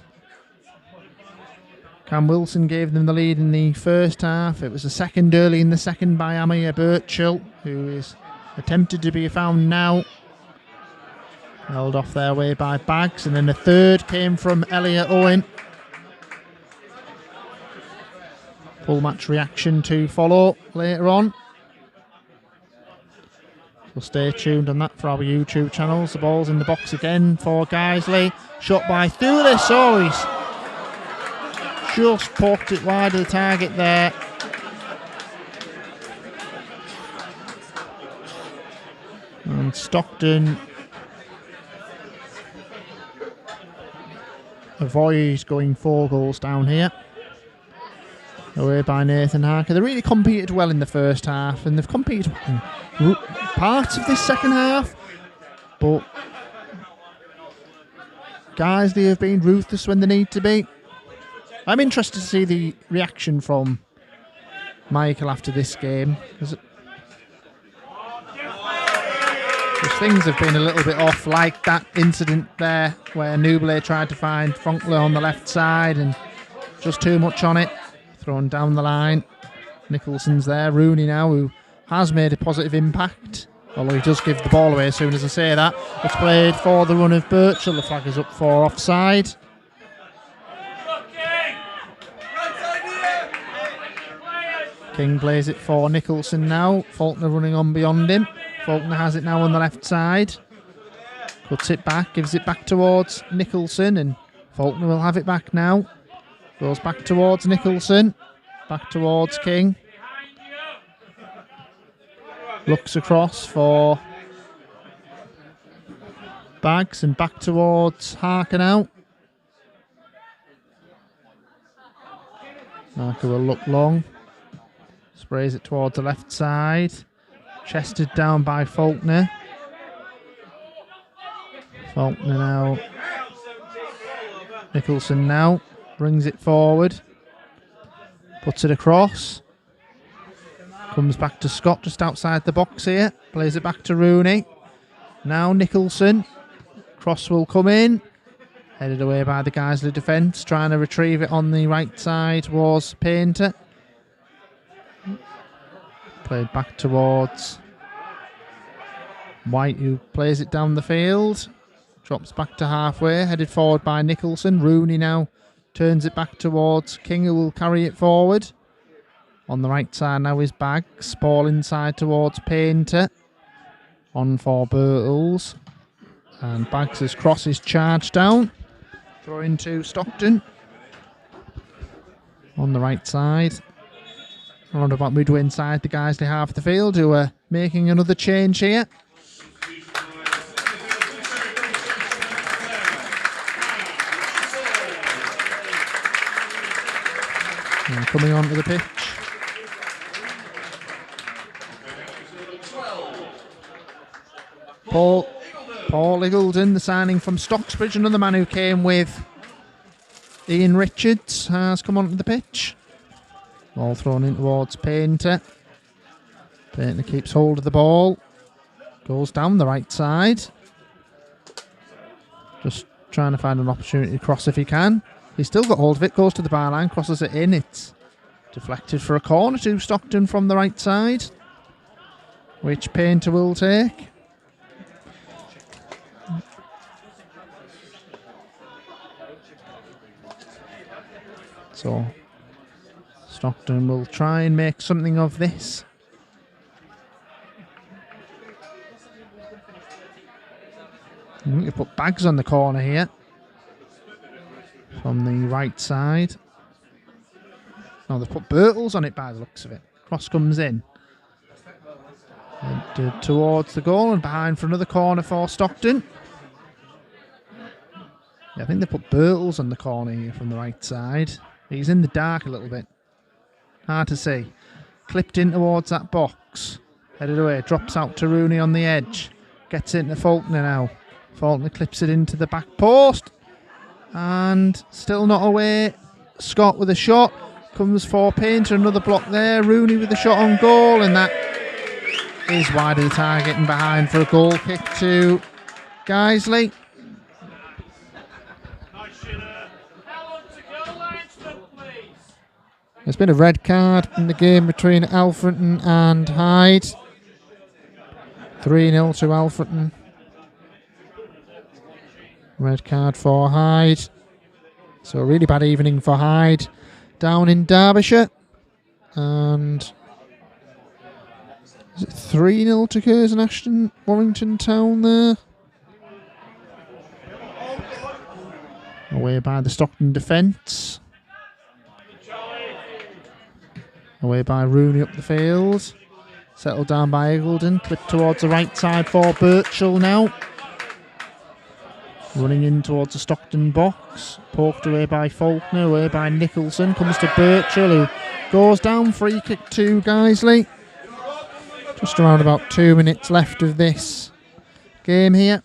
Cam Wilson gave them the lead in the first half. It was a second early in the second by Amir Birchall, who is attempted to be found now. Held off their way by Bags, and then the third came from Elliot Owen. Full match reaction to follow later on. So stay tuned on that for our YouTube channels. The ball's in the box again for Guiseley. Shot by Thulis. Oh, he's just poked it wide of the target there. And Stockton avoid going 4 goals down here. Away by Nathan Harker. They really competed well in the first half, and they've competed in parts of this second half, but Guiseley have been ruthless when they need to be. I'm interested to see the reaction from Michael after this game, because things have been a little bit off, like that incident there where Nubile tried to find Fonkler on the left side and just too much on it. Thrown down the line. Nicholson's there. Rooney now, who has made a positive impact, although he does give the ball away as soon as I say that. It's played for the run of Birchall. The flag is up for offside. King plays it for Nicholson now. Faulkner running on beyond him. Faulkner has it now on the left side. Cuts it back, gives it back towards Nicholson, and Faulkner will have it back now. Goes back towards Nicholson. Back towards King. Looks across for Bags and back towards Harker now. Harker will look long. Sprays it towards the left side. Chested down by Faulkner. Faulkner now. Nicholson now. Brings it forward. Puts it across. Comes back to Scott just outside the box here. Plays it back to Rooney. Now Nicholson. Cross will come in. Headed away by the Guiseley defence. Trying to retrieve it on the right side was Painter. Played back towards White, who plays it down the field. Drops back to halfway. Headed forward by Nicholson. Rooney now turns it back towards King, who will carry it forward. On the right side now is Bags. Ball inside towards Painter. On for Birtles. And Bags' cross is charged down. Throw into Stockton. On the right side. Around about midway inside the Guiseley half of the field, who are making another change here. And coming onto the pitch. Paul Iggleton, the signing from Stocksbridge, another man who came with Ian Richards, has come onto the pitch. Ball thrown in towards Painter. Painter keeps hold of the ball. Goes down the right side. Just trying to find an opportunity to cross if he can. He's still got hold of it, goes to the byline, crosses it in. It's deflected for a corner to Stockton from the right side, which Painter will take. So Stockton will try and make something of this. I think they've put Bags on the corner here. From the right side. No, they've put Birtles on it by the looks of it. Cross comes in. And towards the goal and behind for another corner for Stockton. Yeah, I think they put Birtles on the corner here from the right side. He's in the dark a little bit. Hard to see. Clipped in towards that box. Headed away. Drops out to Rooney on the edge. Gets into Faulkner now. Faulkner clips it into the back post. And still not away. Scott with a shot. Comes for Painter. Another block there. Rooney with a shot on goal. And that is wide of the target and behind for a goal kick to Guiseley. There's been a red card in the game between Alfreton and Hyde. 3-0 to Alfreton. Red card for Hyde. So a really bad evening for Hyde down in Derbyshire. And is it 3-0 to Curzon Ashton, Warrington Town there? Away by the Stockton defence. Away by Rooney up the field. Settled down by Iggleton. Clipped towards the right side for Birchall now. Running in towards the Stockton box. Poked away by Faulkner. Away by Nicholson. Comes to Birchall, who goes down. Free kick to Guiseley. Just around about 2 minutes left of this game here.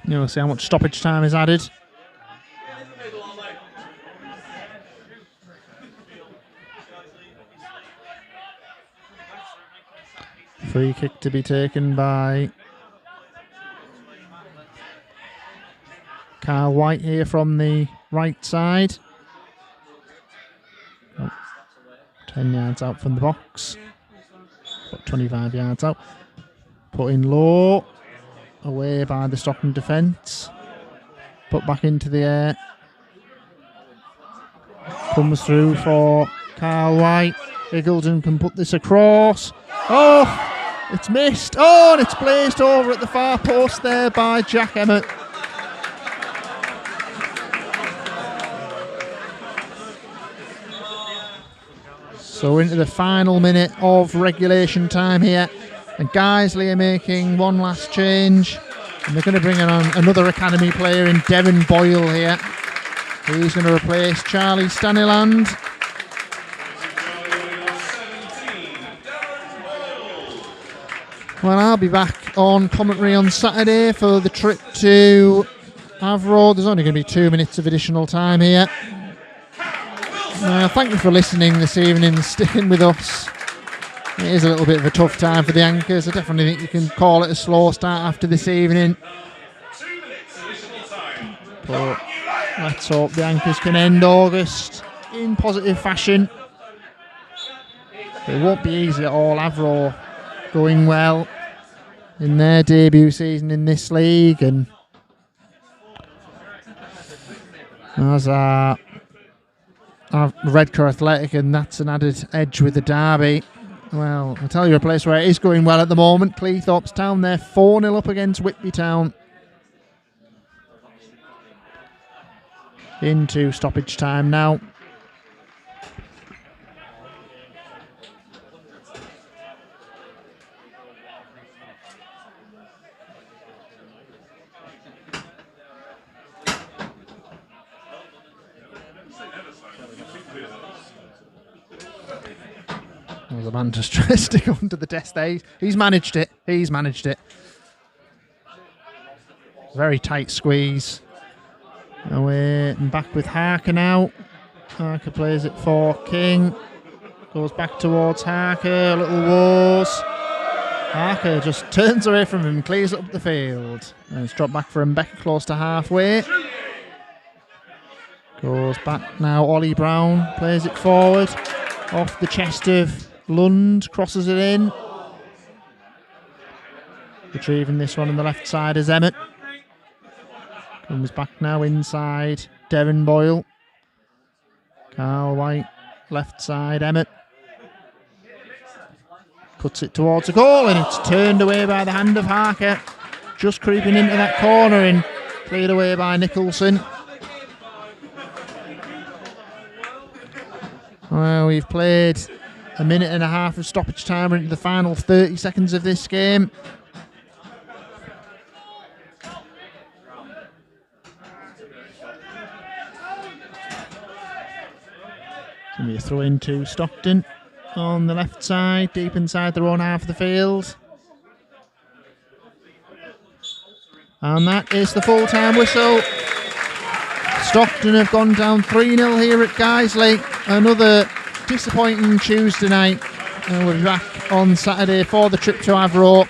You'll see how much stoppage time is added. Free kick to be taken by Carl White here from the right side. 10 yards out from the box. About 25 yards out. Put in low. Away by the Stockton defence. Put back into the air. Comes through for Carl White. Eagleton can put this across. Oh, it's missed. Oh, and it's blazed over at the far post there by Jack Emmett. So into the final minute of regulation time here. And Guiseley are making one last change. And they're going to bring on another academy player in Devon Boyle here. He's going to replace Charlie Staniland. Well, I'll be back on commentary on Saturday for the trip to Avro. There's only going to be 2 minutes of additional time here. Thank you for listening this evening and sticking with us. It is a little bit of a tough time for the Anchors. I definitely think you can call it a slow start after this evening. But let's hope the Anchors can end August in positive fashion. It won't be easy at all. Avro going well in their debut season in this league, and as Redcar Athletic, and that's an added edge with the derby. Well, I'll tell you a place where it is going well at the moment. Cleethorpes Town, they're 4-0 up against Whitby Town. Into stoppage time now. Well, the man just tries to go under the desk there. He's managed it. He's managed it. Very tight squeeze. Away and back with Harker now. Harker plays it for King. Goes back towards Harker. A little wars. Harker just turns away from him, clears it up the field. And it's dropped back for Mbeka close to halfway. Goes back now. Ollie Brown plays it forward. Off the chest of Lund, crosses it in. Retrieving this one on the left side is Emmett. Comes back now inside Devon Boyle. Carl White, left side Emmett. Cuts it towards a goal and it's turned away by the hand of Harker. Just creeping into that corner and cleared away by Nicholson. Well, we've played a minute and a half of stoppage time into the final 30 seconds of this game. It's going to be a throw into Stockton on the left side, deep inside their own half of the field. And that is the full-time whistle. Stockton have gone down 3-0 here at Guiseley. Another disappointing Tuesday night. And we'll be back on Saturday for the trip to Avro.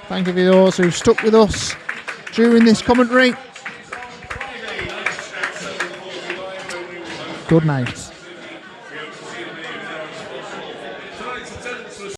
Thank you to those who've stuck with us during this commentary. Good night.